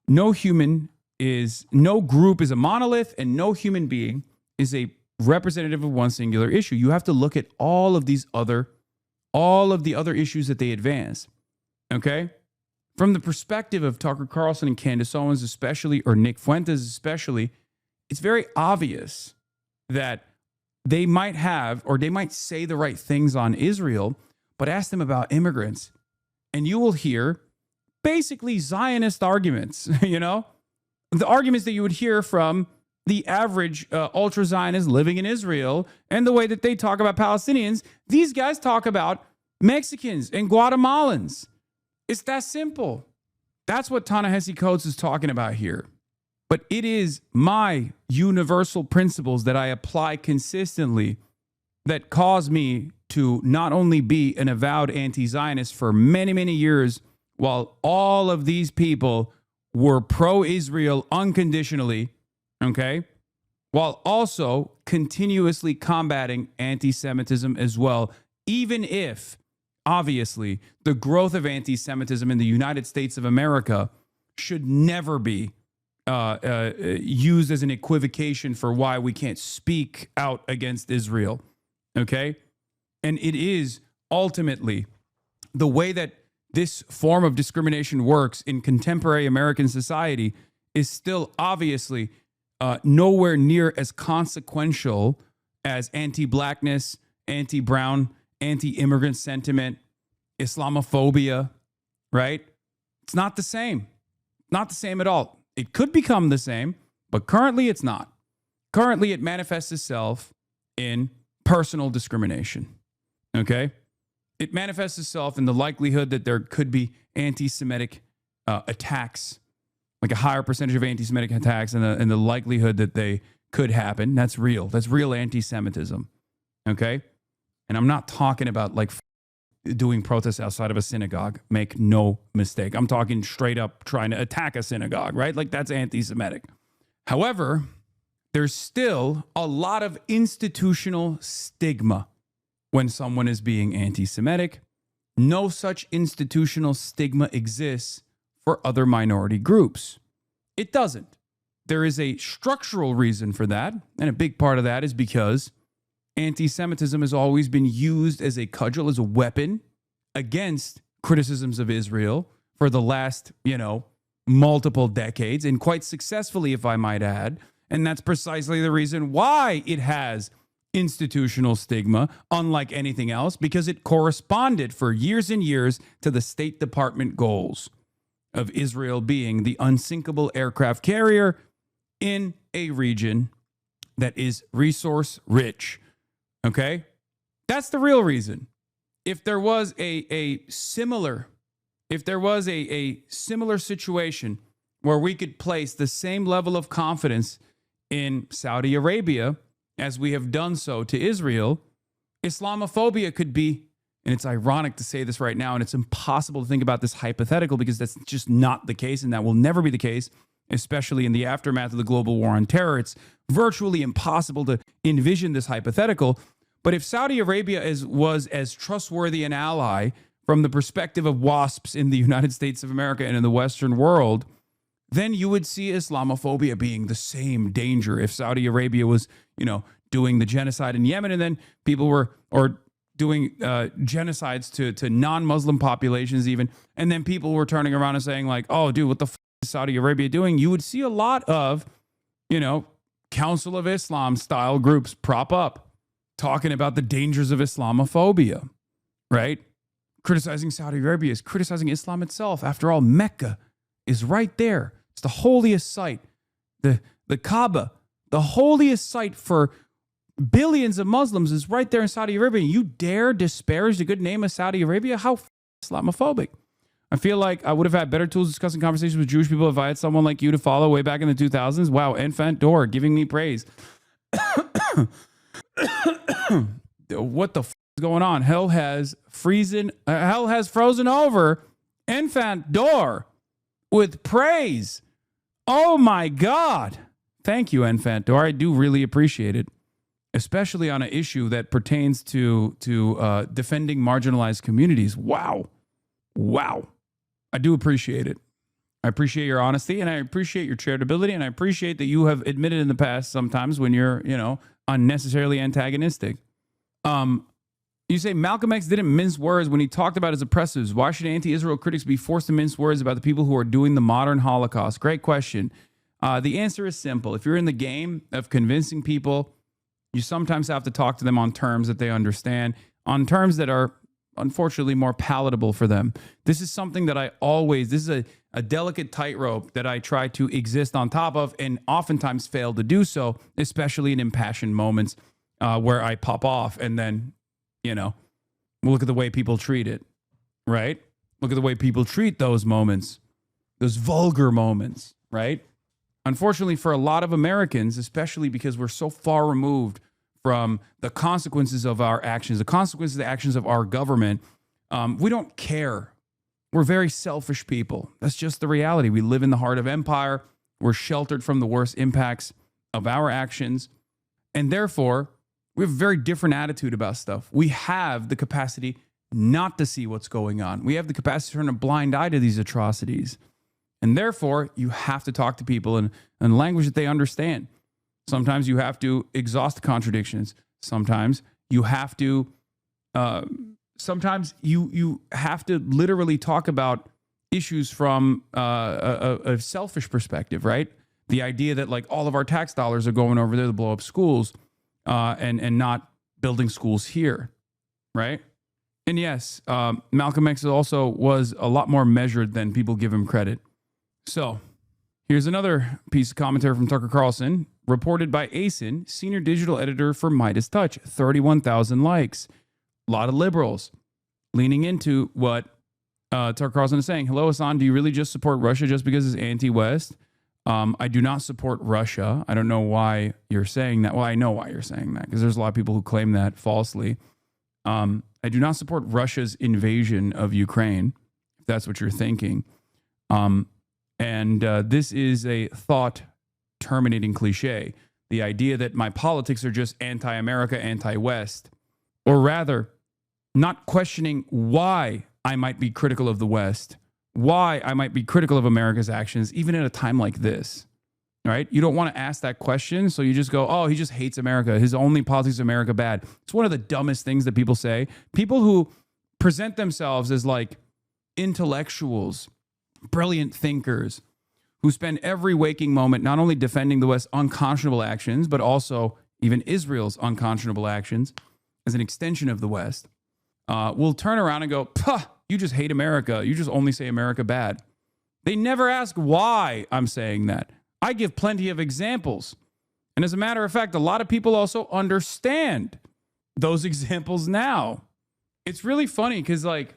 No group is a monolith, and no human being is a representative of one singular issue. You have to look at all of the other issues that they advance. Okay? From the perspective of Tucker Carlson and Candace Owens especially, or Nick Fuentes especially, it's very obvious that they might say the right things on Israel, but ask them about immigrants, and you will hear basically Zionist arguments, the arguments that you would hear from the average ultra-Zionist living in Israel, and the way that they talk about Palestinians. These guys talk about Mexicans and Guatemalans. It's that simple. That's what Ta-Nehisi Coates is talking about here. But it is my universal principles that I apply consistently that cause me to not only be an avowed anti-Zionist for many, many years, while all of these people were pro-Israel unconditionally, okay, while also continuously combating anti-Semitism as well, even if, obviously, the growth of anti-Semitism in the United States of America should never be used as an equivocation for why we can't speak out against Israel, okay? And it is ultimately the way that this form of discrimination works in contemporary American society is still obviously nowhere near as consequential as anti-blackness, anti-brown, anti-immigrant sentiment, Islamophobia, right? It's not the same. Not the same at all. It could become the same, but currently it's not. Currently it manifests itself in personal discrimination, okay? It manifests itself in the likelihood that there could be anti-Semitic attacks, like a higher percentage of anti-Semitic attacks, and the likelihood that they could happen. That's real. That's real anti-Semitism, okay? And I'm not talking about like doing protests outside of a synagogue. Make no mistake. I'm talking straight up trying to attack a synagogue, right? Like that's anti-Semitic. However, there's still a lot of institutional stigma when someone is being anti-Semitic. No such institutional stigma exists for other minority groups. It doesn't. There is a structural reason for that, and a big part of that is because anti-Semitism has always been used as a cudgel, as a weapon against criticisms of Israel for the last, multiple decades, and quite successfully, if I might add. And that's precisely the reason why it has institutional stigma, unlike anything else, because it corresponded for years and years to the State Department goals of Israel being the unsinkable aircraft carrier in a region that is resource rich. Okay? That's the real reason. If there was a similar situation where we could place the same level of confidence in Saudi Arabia as we have done so to Israel, Islamophobia could be, and it's ironic to say this right now, and it's impossible to think about this hypothetical because that's just not the case, and that will never be the case, especially in the aftermath of the global war on terror. It's virtually impossible to envision this hypothetical. But if Saudi Arabia was as trustworthy an ally from the perspective of WASPs in the United States of America and in the Western world, then you would see Islamophobia being the same danger. If Saudi Arabia was, doing the genocide in Yemen, and then people were doing genocides to non-Muslim populations even, and then people were turning around and saying like, oh, dude, what the f is Saudi Arabia doing? You would see a lot of, Council of Islam style groups prop up talking about the dangers of Islamophobia, right? Criticizing Saudi Arabia is criticizing Islam itself. After all, Mecca is right there. It's the holiest site. The Kaaba, the holiest site for billions of Muslims, is right there in Saudi Arabia. You dare disparage the good name of Saudi Arabia? How Islamophobic. I feel like I would have had better tools discussing conversations with Jewish people if I had someone like you to follow way back in the 2000s. Wow, Enfant Door giving me praise. What the going on? Hell has frozen over infant door with praise. Oh my God. Thank you, infant door. I do really appreciate it, especially on an issue that pertains to defending marginalized communities. Wow. I do appreciate it. I appreciate your honesty, and I appreciate your charitability, and I appreciate that you have admitted in the past sometimes when you're, unnecessarily antagonistic. You say Malcolm X didn't mince words when he talked about his oppressors. Why should anti-Israel critics be forced to mince words about the people who are doing the modern Holocaust? Great question. The answer is simple. If you're in the game of convincing people, you sometimes have to talk to them on terms that they understand, on terms that are unfortunately more palatable for them. This is something that this is a delicate tightrope that I try to exist on top of and oftentimes fail to do so, especially in impassioned moments where I pop off and then, look at the way people treat it, right? Look at the way people treat those moments, those vulgar moments, right? Unfortunately, for a lot of Americans, especially because we're so far removed from the consequences of our actions, the consequences of the actions of our government, we don't care. We're very selfish people. That's just the reality. We live in the heart of empire. We're sheltered from the worst impacts of our actions. And therefore, we have a very different attitude about stuff. We have the capacity not to see what's going on. We have the capacity to turn a blind eye to these atrocities. And therefore, you have to talk to people in language that they understand. Sometimes you have to exhaust contradictions. Sometimes you have to you have to literally talk about issues from a selfish perspective, right? The idea that like all of our tax dollars are going over there to blow up schools and not building schools here, right? And yes, Malcolm X also was a lot more measured than people give him credit. So here's another piece of commentary from Tucker Carlson, reported by Asen, senior digital editor for Midas Touch, 31,000 likes. A lot of liberals leaning into what Tucker Carlson is saying. Hello, Hasan, do you really just support Russia just because it's anti-West? I do not support Russia. I don't know why you're saying that. Well, I know why you're saying that because there's a lot of people who claim that falsely. I do not support Russia's invasion of Ukraine, if that's what you're thinking. And this is a thought-terminating cliche. The idea that my politics are just anti-America, anti-West, or rather, not questioning why I might be critical of the West, why I might be critical of America's actions, even at a time like this, right? You don't want to ask that question, so you just go, oh, he just hates America. His only politics is America bad. It's one of the dumbest things that people say. People who present themselves as like intellectuals, brilliant thinkers, who spend every waking moment not only defending the West's unconscionable actions, but also even Israel's unconscionable actions as an extension of the West, will turn around and go, puh, you just hate America. You just only say America bad. They never ask why I'm saying that. I give plenty of examples. And as a matter of fact, a lot of people also understand those examples now. It's really funny because, like,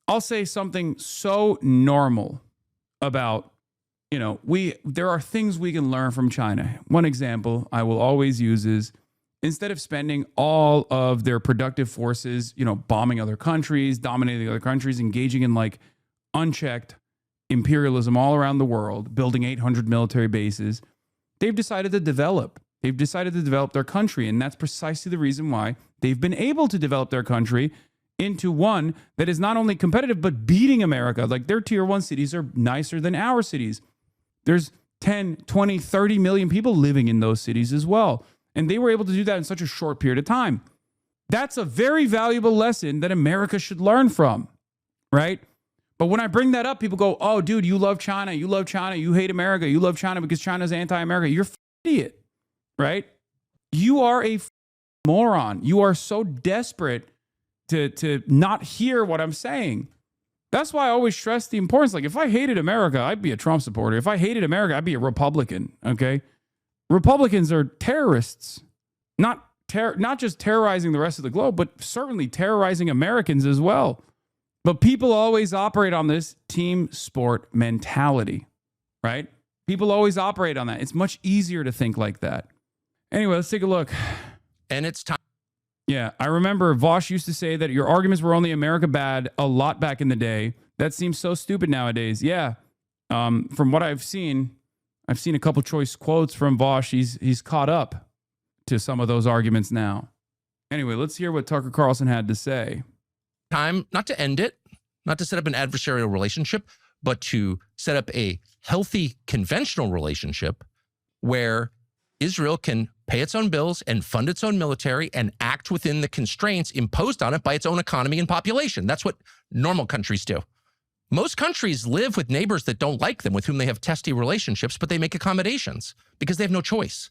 I'll say something so normal about, there are things we can learn from China. One example I will always use is instead of spending all of their productive forces, bombing other countries, dominating other countries, engaging in like unchecked imperialism all around the world, building 800 military bases, they've decided to develop. They've decided to develop their country. And that's precisely the reason why they've been able to develop their country into one that is not only competitive, but beating America. Like their tier 1 cities are nicer than our cities. There's 10, 20, 30 million people living in those cities as well. And they were able to do that in such a short period of time. That's a very valuable lesson that America should learn from, right? But when I bring that up, people go, oh, dude, you love China. You love China. You hate America. You love China because China's anti-America. You're an idiot, right? You are a moron. You are so desperate to not hear what I'm saying. That's why I always stress the importance. Like, if I hated America, I'd be a Trump supporter. If I hated America, I'd be a Republican, okay? Republicans are terrorists, not just terrorizing the rest of the globe, but certainly terrorizing Americans as well. But people always operate on this team sport mentality, right? People always operate on that. It's much easier to think like that. Anyway, let's take a look. And it's time. Yeah, I remember Vosh used to say that your arguments were only America bad a lot back in the day. That seems so stupid nowadays. Yeah, from what I've seen a couple choice quotes from Vosh. He's caught up to some of those arguments now. Anyway, let's hear what Tucker Carlson had to say. Time not to end it, not to set up an adversarial relationship, but to set up a healthy conventional relationship where Israel can pay its own bills and fund its own military and act within the constraints imposed on it by its own economy and population. That's what normal countries do. Most countries live with neighbors that don't like them, with whom they have testy relationships, but they make accommodations because they have no choice.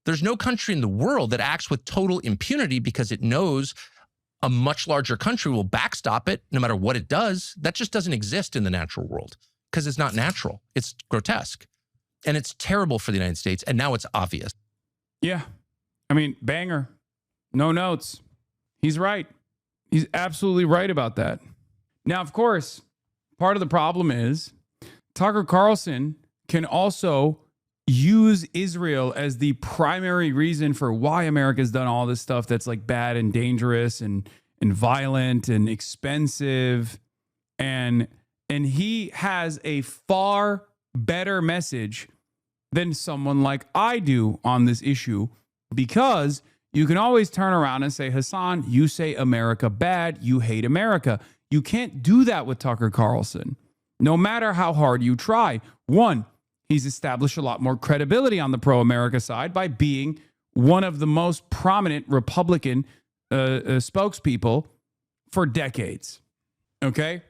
There's no country in the world that acts with total impunity because it knows a much larger country will backstop it no matter what it does. That just doesn't exist in the natural world because it's not natural. It's grotesque. And it's terrible for the United States. And now it's obvious. Yeah. I mean, banger. No notes. He's right. He's absolutely right about that. Now, of course, part of the problem is Tucker Carlson can also use Israel as the primary reason for why America's done all this stuff that's like bad and dangerous and violent and expensive. And he has a far better message than someone like I do on this issue, because you can always turn around and say, Hasan, you say America bad, you hate America. You can't do that with Tucker Carlson, no matter how hard you try. One, he's established a lot more credibility on the pro-America side by being one of the most prominent Republican spokespeople for decades. Okay?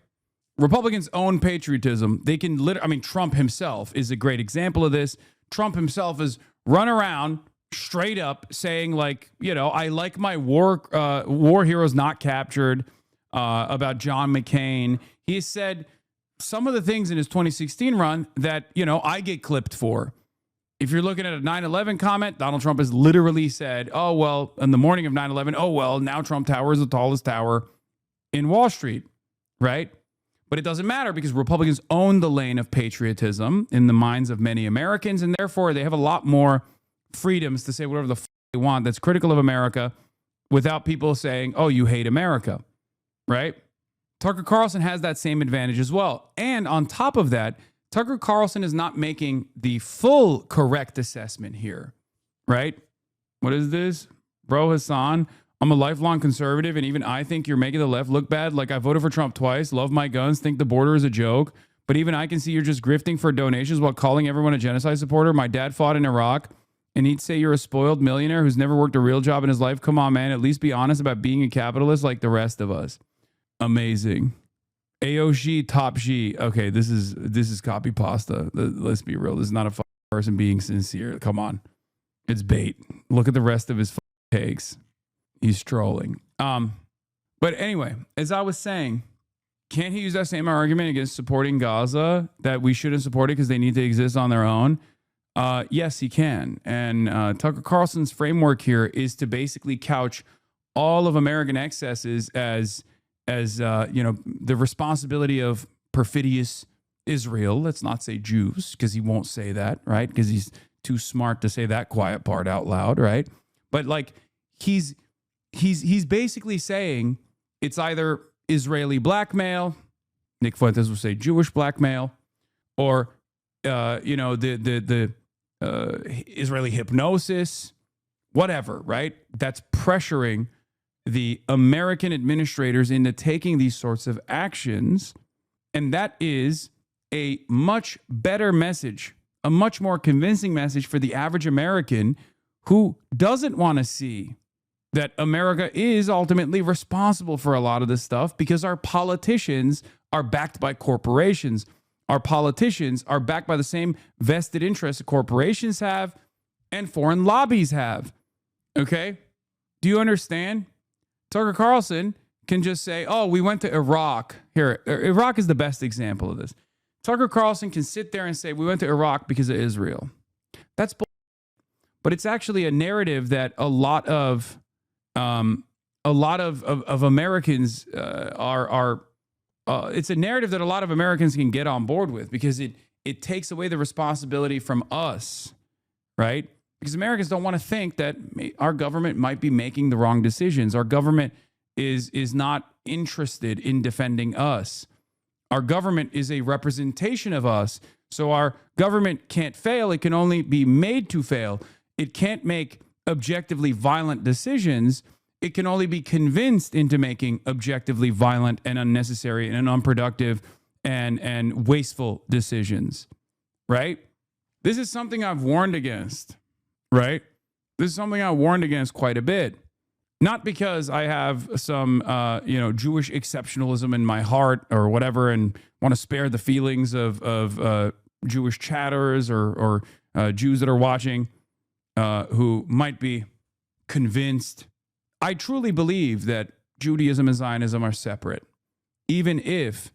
Republicans own patriotism. They can Trump himself is a great example of this. Trump himself has run around straight up saying, like, you know, I like my war heroes not captured, about John McCain. He said some of the things in his 2016 run that, you know, I get clipped for. If you're looking at a 9/11 comment, Donald Trump has literally said, oh, well, in the morning of 9/11, oh, well, now Trump Tower is the tallest tower in Wall Street, right? But it doesn't matter because Republicans own the lane of patriotism in the minds of many Americans, and therefore they have a lot more freedoms to say whatever the they want that's critical of America without people saying, oh, you hate America, right? Tucker Carlson has that same advantage as well. And on top of that, Tucker Carlson is not making the full correct assessment here, right? What is this? Bro, Hasan, I'm a lifelong conservative, and even I think you're making the left look bad. Like, I voted for Trump twice, love my guns, think the border is a joke. But even I can see you're just grifting for donations while calling everyone a genocide supporter. My dad fought in Iraq, and he'd say you're a spoiled millionaire who's never worked a real job in his life. Come on, man. At least be honest about being a capitalist like the rest of us. Amazing. AOG, top G. Okay, this is copy pasta. Let's be real. This is not a person being sincere. Come on. It's bait. Look at the rest of his takes. He's trolling. But anyway, as I was saying, can't he use that same argument against supporting Gaza, that we shouldn't support it because they need to exist on their own? Yes, he can. And Tucker Carlson's framework here is to basically couch all of American excesses as the responsibility of perfidious Israel. Let's not say Jews, because he won't say that, right? Because he's too smart to say that quiet part out loud, right? But like he's basically saying it's either Israeli blackmail, Nick Fuentes will say Jewish blackmail, or the Israeli hypnosis, whatever, right? That's pressuring the American administrators into taking these sorts of actions. And that is a much better message, a much more convincing message for the average American who doesn't want to see that America is ultimately responsible for a lot of this stuff, because our politicians are backed by corporations. Our politicians are backed by the same vested interests corporations have and foreign lobbies have. Okay? Do you understand? Tucker Carlson can just say, oh, we went to Iraq. Here, Iraq is the best example of this. Tucker Carlson can sit there and say, we went to Iraq because of Israel. That's bull. But it's actually a narrative that a lot of Americans it's a narrative that a lot of Americans can get on board with, because it takes away the responsibility from us, right? because Americans don't want to think that our government might be making the wrong decisions. Our government is not interested in defending us. Our government is a representation of us. So our government can't fail. It can only be made to fail. It can't make objectively violent decisions. It can only be convinced into making objectively violent and unnecessary and unproductive and wasteful decisions, right? This is something I've warned against, right? This is something I warned against quite a bit. Not because I have some, Jewish exceptionalism in my heart or whatever, and want to spare the feelings of Jewish chatters or Jews that are watching who might be convinced. I truly believe that Judaism and Zionism are separate, even if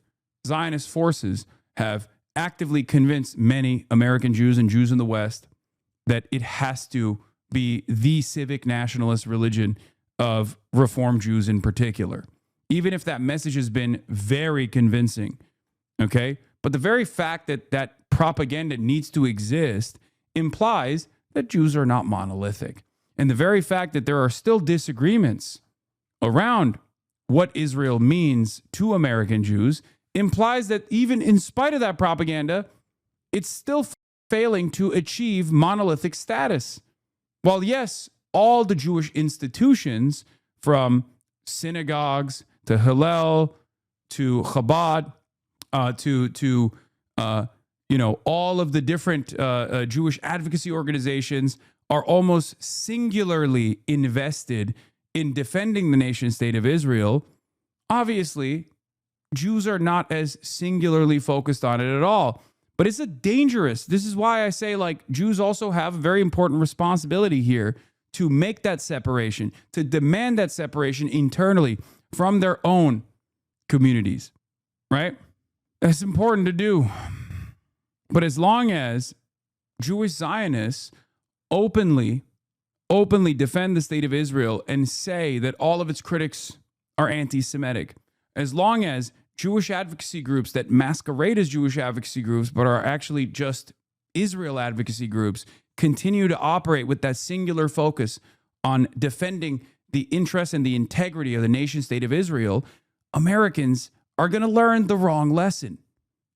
Zionist forces have actively convinced many American Jews and Jews in the West that it has to be the civic nationalist religion of Reform Jews in particular, even if that message has been very convincing, okay? But the very fact that that propaganda needs to exist implies that Jews are not monolithic. And the very fact that there are still disagreements around what Israel means to American Jews implies that even in spite of that propaganda, it's still failing to achieve monolithic status. While yes, all the Jewish institutions, from synagogues to Hillel to Chabad to all of the different Jewish advocacy organizations are almost singularly invested in defending the nation state of Israel. Obviously, Jews are not as singularly focused on it at all. But it's this is why I say, like, Jews also have a very important responsibility here to make that separation, to demand that separation internally from their own communities, right? That's important to do. But as long as Jewish Zionists openly defend the state of Israel and say that all of its critics are anti-Semitic, as long as Jewish advocacy groups that masquerade as Jewish advocacy groups but are actually just Israel advocacy groups continue to operate with that singular focus on defending the interests and the integrity of the nation state of Israel, Americans are going to learn the wrong lesson.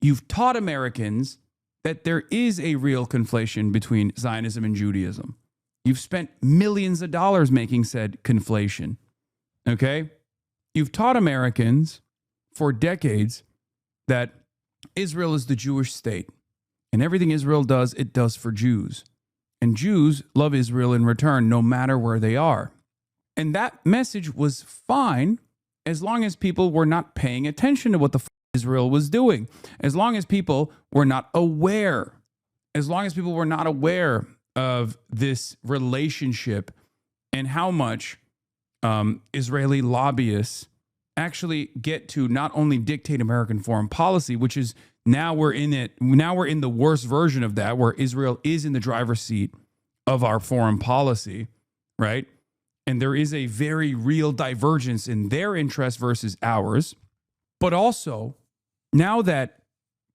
You've taught Americans that there is a real conflation between Zionism and Judaism. You've spent millions of dollars making said conflation, okay? You've taught Americans for decades that Israel is the Jewish state, and everything Israel does, it does for Jews. And Jews love Israel in return, no matter where they are. And that message was fine as long as people were not paying attention to what the Israel was doing, as long as people were not aware, of this relationship and how much Israeli lobbyists actually get to not only dictate American foreign policy, which is now we're in the worst version of that, where Israel is in the driver's seat of our foreign policy, right? And there is a very real divergence in their interest versus ours. But also, now that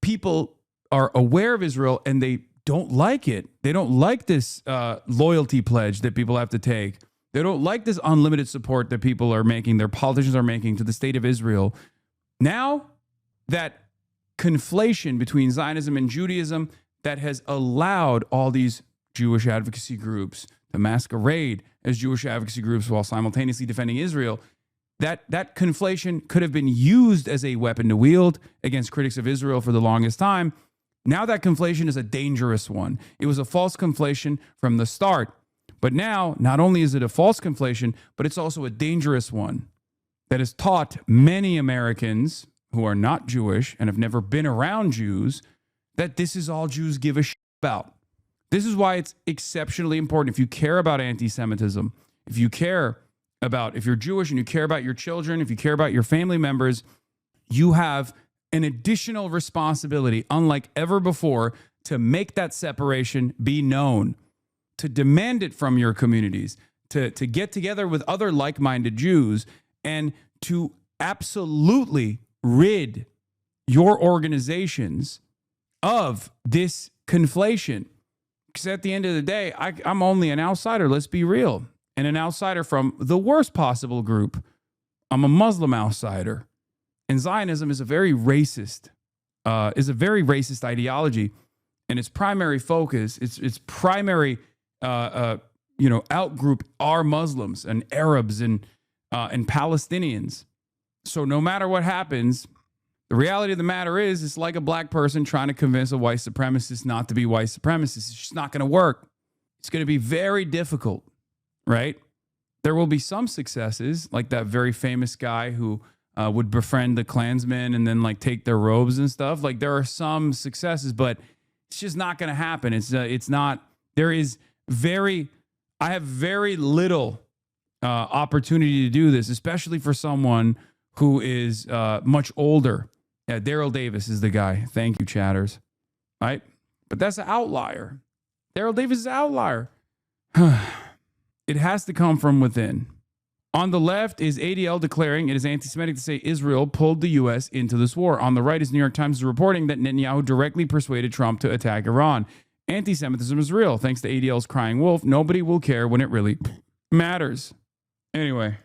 people are aware of Israel and they don't like it, they don't like this loyalty pledge that people have to take. They don't like this unlimited support that people are making, their politicians are making to the state of Israel. Now that conflation between Zionism and Judaism that has allowed all these Jewish advocacy groups to masquerade as Jewish advocacy groups while simultaneously defending Israel, that conflation could have been used as a weapon to wield against critics of Israel for the longest time. Now that conflation is a dangerous one. It was a false conflation from the start. But now, not only is it a false conflation, but it's also a dangerous one that has taught many Americans who are not Jewish and have never been around Jews that this is all Jews give a shit about. This is why it's exceptionally important. If you care about anti-Semitism, if you're Jewish and you care about your children, if you care about your family members, you have an additional responsibility, unlike ever before, to make that separation be known, to demand it from your communities, to get together with other like-minded Jews, and to absolutely rid your organizations of this conflation. Because at the end of the day, I'm only an outsider. Let's be real. And an outsider from the worst possible group. I'm a Muslim outsider. And Zionism is a very racist ideology. And its primary focus, its primary, outgroup are Muslims and Arabs and Palestinians. So no matter what happens, the reality of the matter is it's like a black person trying to convince a white supremacist not to be white supremacist. It's just not going to work. It's going to be very difficult, right? There will be some successes, like that very famous guy who would befriend the Klansmen and then like take their robes and stuff. Like there are some successes, but it's just not going to happen. It's not. I have very little opportunity to do this, especially for someone who is much older. Yeah, Daryl Davis is the guy. Thank you, chatters. Right? But that's an outlier. Daryl Davis is an outlier. It has to come from within. On the left is ADL declaring it is anti-Semitic to say Israel pulled the U.S. into this war. On the right is New York Times reporting that Netanyahu directly persuaded Trump to attack Iran. Anti-Semitism is real. Thanks to ADL's crying wolf, nobody will care when it really matters. Anyway,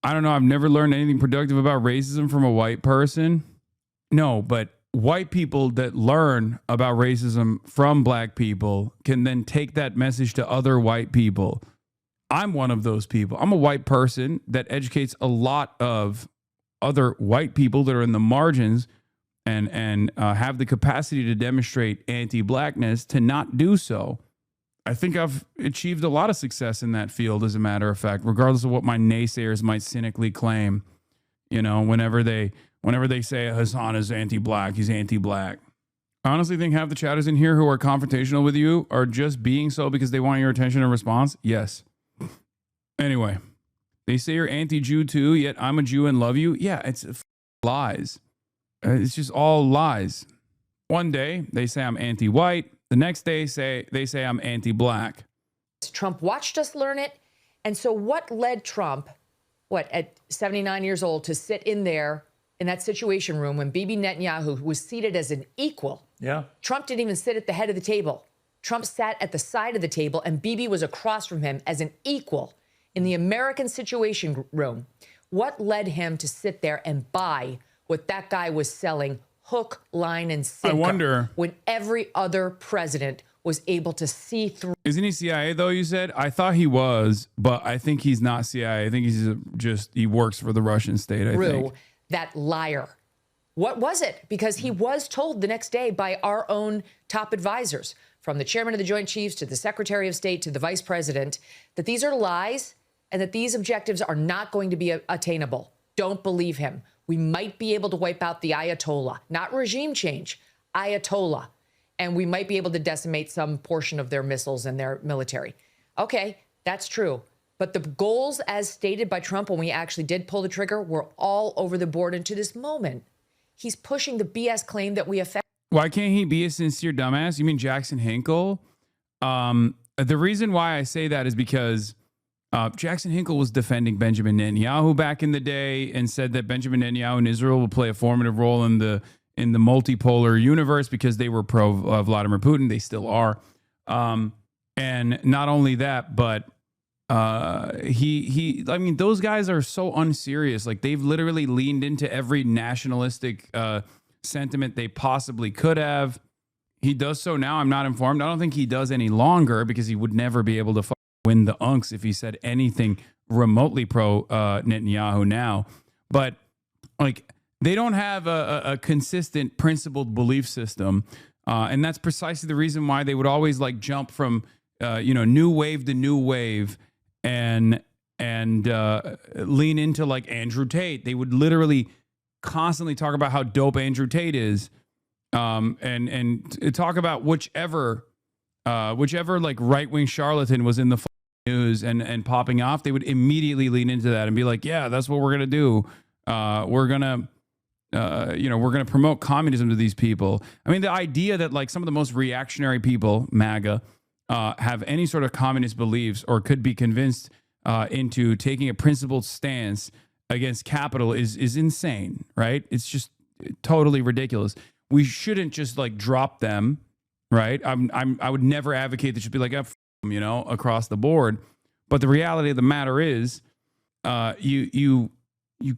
I don't know. I've never learned anything productive about racism from a white person. No, but white people that learn about racism from black people can then take that message to other white people. I'm one of those people. I'm a white person that educates a lot of other white people that are in the margins and have the capacity to demonstrate anti-blackness to not do so. I think I've achieved a lot of success in that field, as a matter of fact, regardless of what my naysayers might cynically claim. You know, whenever they say Hasan is anti-black, he's anti-black. I honestly think half the chatters in here who are confrontational with you are just being so because they want your attention and response. Yes. Anyway, they say you're anti-Jew too, yet I'm a Jew and love you. Yeah, it's lies. It's just all lies. One day they say I'm anti-white. The next day they say I'm anti-black. Trump watched us learn it. And so what led Trump, at 79 years old, to sit in there in that situation room when Bibi Netanyahu was seated as an equal? Yeah. Trump didn't even sit at the head of the table. Trump sat at the side of the table and Bibi was across from him as an equal in the American Situation Room. What led him to sit there and buy what that guy was selling hook, line, and sinker? I wonder. When every other president was able to see through. Isn't he CIA though, you said? I thought he was, but I think he's not CIA. I think he's he works for the Russian state, I think. That liar. What was it? Because he was told the next day by our own top advisors, from the chairman of the Joint Chiefs to the Secretary of State to the vice president, that these are lies and that these objectives are not going to be attainable. Don't believe him. We might be able to wipe out the Ayatollah, not regime change, Ayatollah. And we might be able to decimate some portion of their missiles and their military. Okay, that's true. But the goals as stated by Trump when we actually did pull the trigger were all over the board. And to this moment, he's pushing the BS claim that we affect. Why can't he be a sincere dumbass? You mean Jackson Hinkle? The reason why I say that is because Jackson Hinkle was defending Benjamin Netanyahu back in the day and said that Benjamin Netanyahu and Israel will play a formative role in the multipolar universe because they were pro Vladimir Putin. They still are. And not only that, but I mean, those guys are so unserious. Like, they've literally leaned into every nationalistic sentiment they possibly could have. He does so now. I'm not informed. I don't think he does any longer because he would never be able to win the unks if he said anything remotely pro Netanyahu now. But like, they don't have a consistent principled belief system. And that's precisely the reason why they would always like jump from, new wave to new wave and lean into like Andrew Tate. They would literally constantly talk about how dope Andrew Tate is, and talk about whichever like right-wing charlatan was in the news and popping off. They would immediately lean into that and be like, yeah, that's what we're going to do. We're going to promote communism to these people. I mean, the idea that like some of the most reactionary people, MAGA, have any sort of communist beliefs or could be convinced into taking a principled stance against capital is insane, right? It's just totally ridiculous. We shouldn't just like drop them right? I would never advocate that should be like, F them, you know, across the board. But the reality of the matter is, you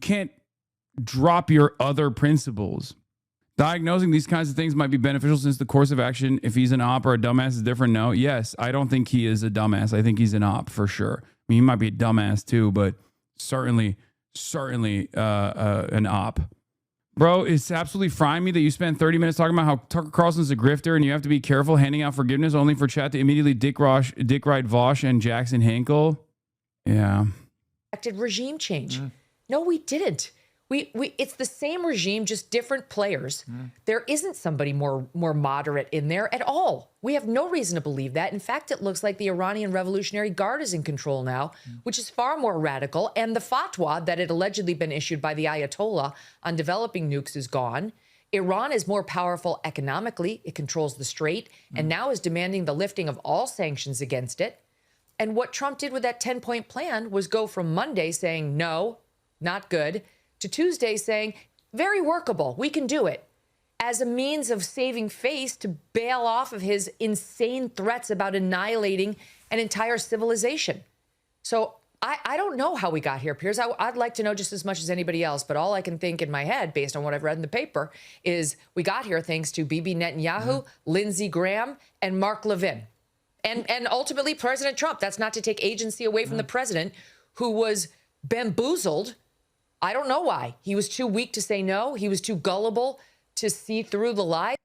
can't drop your other principles. Diagnosing these kinds of things might be beneficial since the course of action, if he's an op or a dumbass, is different. No, yes, I don't think he is a dumbass. I think he's an op for sure. I mean, he might be a dumbass too, but certainly an op. Bro, it's absolutely frying me that you spent 30 minutes talking about how Tucker Carlson's a grifter and you have to be careful handing out forgiveness only for chat to immediately Dick Wright Vosh and Jackson Hinkle. Yeah. Regime change. No, we didn't. We it's the same regime, just different players. There isn't somebody more moderate in there at all. We have no reason to believe that. In fact, it looks like the Iranian Revolutionary Guard is in control now, which is far more radical. And the fatwa that had allegedly been issued by the Ayatollah on developing nukes is gone. Iran is more powerful economically. It controls the strait and now is demanding the lifting of all sanctions against it. And what Trump did with that 10-point plan was go from Monday saying, no, not good, to Tuesday saying, very workable, we can do it, as a means of saving face to bail off of his insane threats about annihilating an entire civilization. So I don't know how we got here, Piers. I'd like to know just as much as anybody else, but all I can think in my head, based on what I've read in the paper, is we got here thanks to Bibi Netanyahu, Lindsey Graham, and Mark Levin. And ultimately President Trump. That's not to take agency away from the president, who was bamboozled. I don't know why. He was too weak to say no. He was too gullible to see through the lie.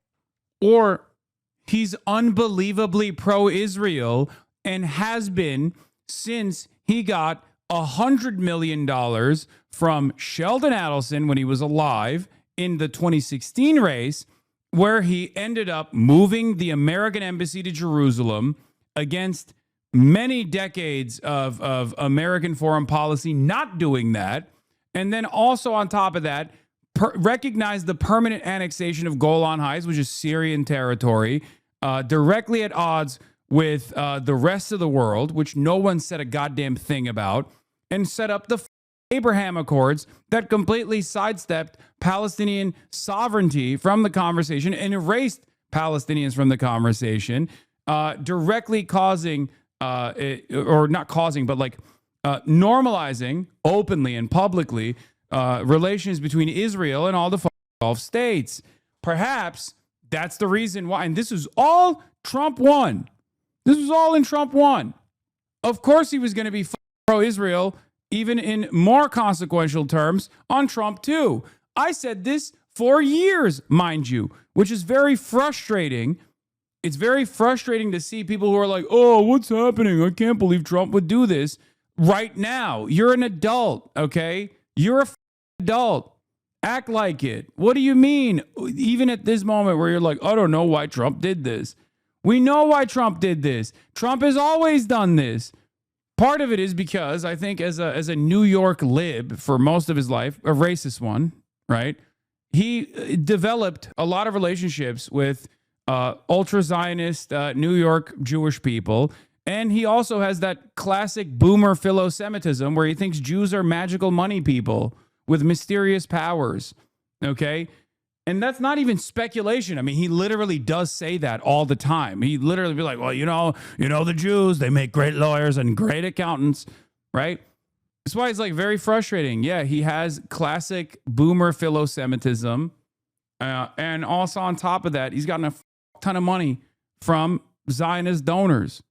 Or he's unbelievably pro-Israel and has been since he got $100 million from Sheldon Adelson when he was alive in the 2016 race, where he ended up moving the American embassy to Jerusalem against many decades of American foreign policy not doing that. And then also on top of that, recognize the permanent annexation of Golan Heights, which is Syrian territory, directly at odds with the rest of the world, which no one said a goddamn thing about, and set up the Abraham Accords that completely sidestepped Palestinian sovereignty from the conversation and erased Palestinians from the conversation, directly causing, or not causing, but like normalizing openly and publicly relations between Israel and all the Gulf states. Perhaps that's the reason why. And this is all Trump won. This was all in Trump won. Of course, he was going to be pro-Israel, even in more consequential terms, on Trump too. I said this for years, mind you, which is very frustrating. It's very frustrating to see people who are like, oh, what's happening? I can't believe Trump would do this. Right now, you're an adult, okay? You're a adult. Act like it. What do you mean? Even at this moment where you're like, I don't know why Trump did this. We know why Trump did this. Trump has always done this. Part of it is because I think as a New York lib for most of his life, a racist one, right? He developed a lot of relationships with ultra-Zionist New York Jewish people. And he also has that classic boomer philo-Semitism where he thinks Jews are magical money people with mysterious powers, okay? And that's not even speculation. I mean, he literally does say that all the time. He literally be like, well, you know, the Jews, they make great lawyers and great accountants, right? That's why it's like very frustrating. Yeah, he has classic boomer philo-Semitism. And also on top of that, he's gotten a ton of money from Zionist donors.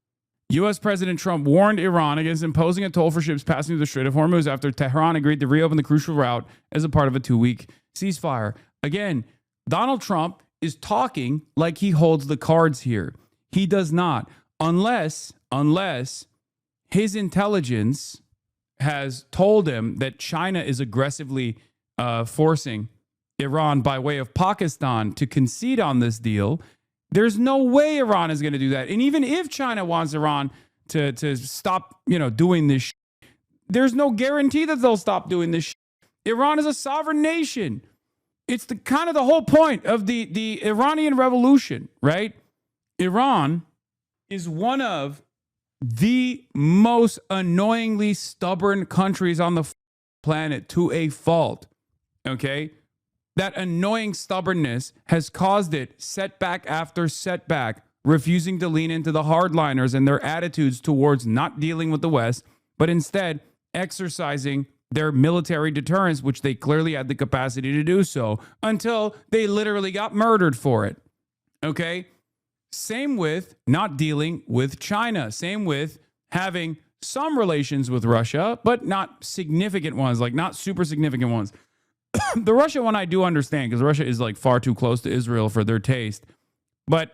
U.S. President Trump warned Iran against imposing a toll for ships passing through the Strait of Hormuz after Tehran agreed to reopen the crucial route as a part of a 2-week ceasefire. Again, Donald Trump is talking like he holds the cards here. He does not, unless his intelligence has told him that China is aggressively forcing Iran by way of Pakistan to concede on this deal. There's no way Iran is going to do that. And even if China wants Iran to stop, doing this, there's no guarantee that they'll stop doing this. Iran is a sovereign nation. It's the kind of the whole point of the Iranian Revolution, right? Iran is one of the most annoyingly stubborn countries on the planet to a fault, okay? That annoying stubbornness has caused it setback after setback refusing to lean into the hardliners and their attitudes towards not dealing with the West, but instead exercising their military deterrence, which they clearly had the capacity to do so, until they literally got murdered for it. Okay? Same with not dealing with China. Same with having some relations with Russia, but not significant ones, like not super significant ones. The Russia one I do understand, because Russia is like far too close to Israel for their taste. But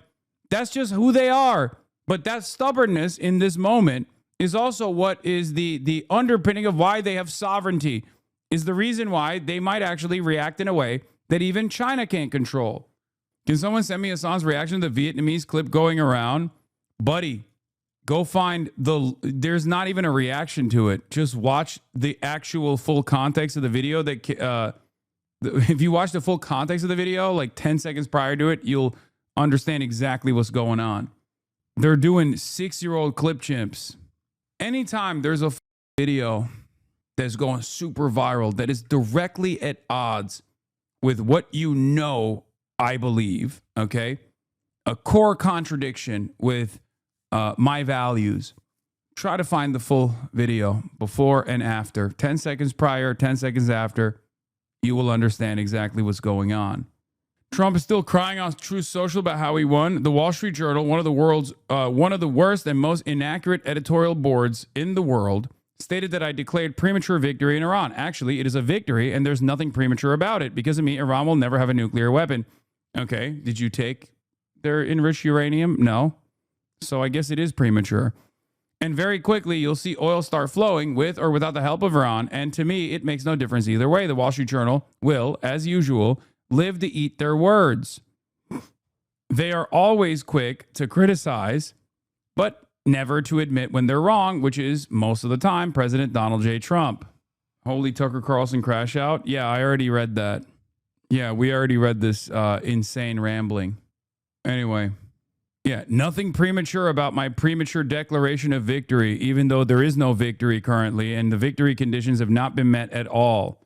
that's just who they are. But that stubbornness in this moment is also what is the underpinning of why they have sovereignty, is the reason why they might actually react in a way that even China can't control. Can someone send me Hasan's reaction to the Vietnamese clip going around? Buddy, go find there's not even a reaction to it. Just watch the actual full context of the video. If you watch the full context of the video, like 10 seconds prior to it, you'll understand exactly what's going on. They're doing 6-year-old clip chimps. Anytime there's a video that's going super viral that is directly at odds with what you know I believe, okay, a core contradiction with my values, try to find the full video before and after. 10 seconds prior, 10 seconds after, you will understand exactly what's going on. Trump is still crying on Truth Social about how he won. The Wall Street Journal, one of the worst and most inaccurate editorial boards in the world, stated that I declared premature victory in Iran. Actually, it is a victory, and there's nothing premature about it. Because of me, Iran will never have a nuclear weapon. Okay, did you take their enriched uranium? No. So I guess it is premature. And very quickly, you'll see oil start flowing with or without the help of Iran. And to me, it makes no difference either way. The Wall Street Journal will, as usual, live to eat their words. They are always quick to criticize, but never to admit when they're wrong, which is most of the time President Donald J. Trump. Holy Tucker Carlson crash out. Yeah, I already read that. Yeah, we already read this insane rambling. Anyway, yeah, nothing premature about my premature declaration of victory, even though there is no victory currently and the victory conditions have not been met at all.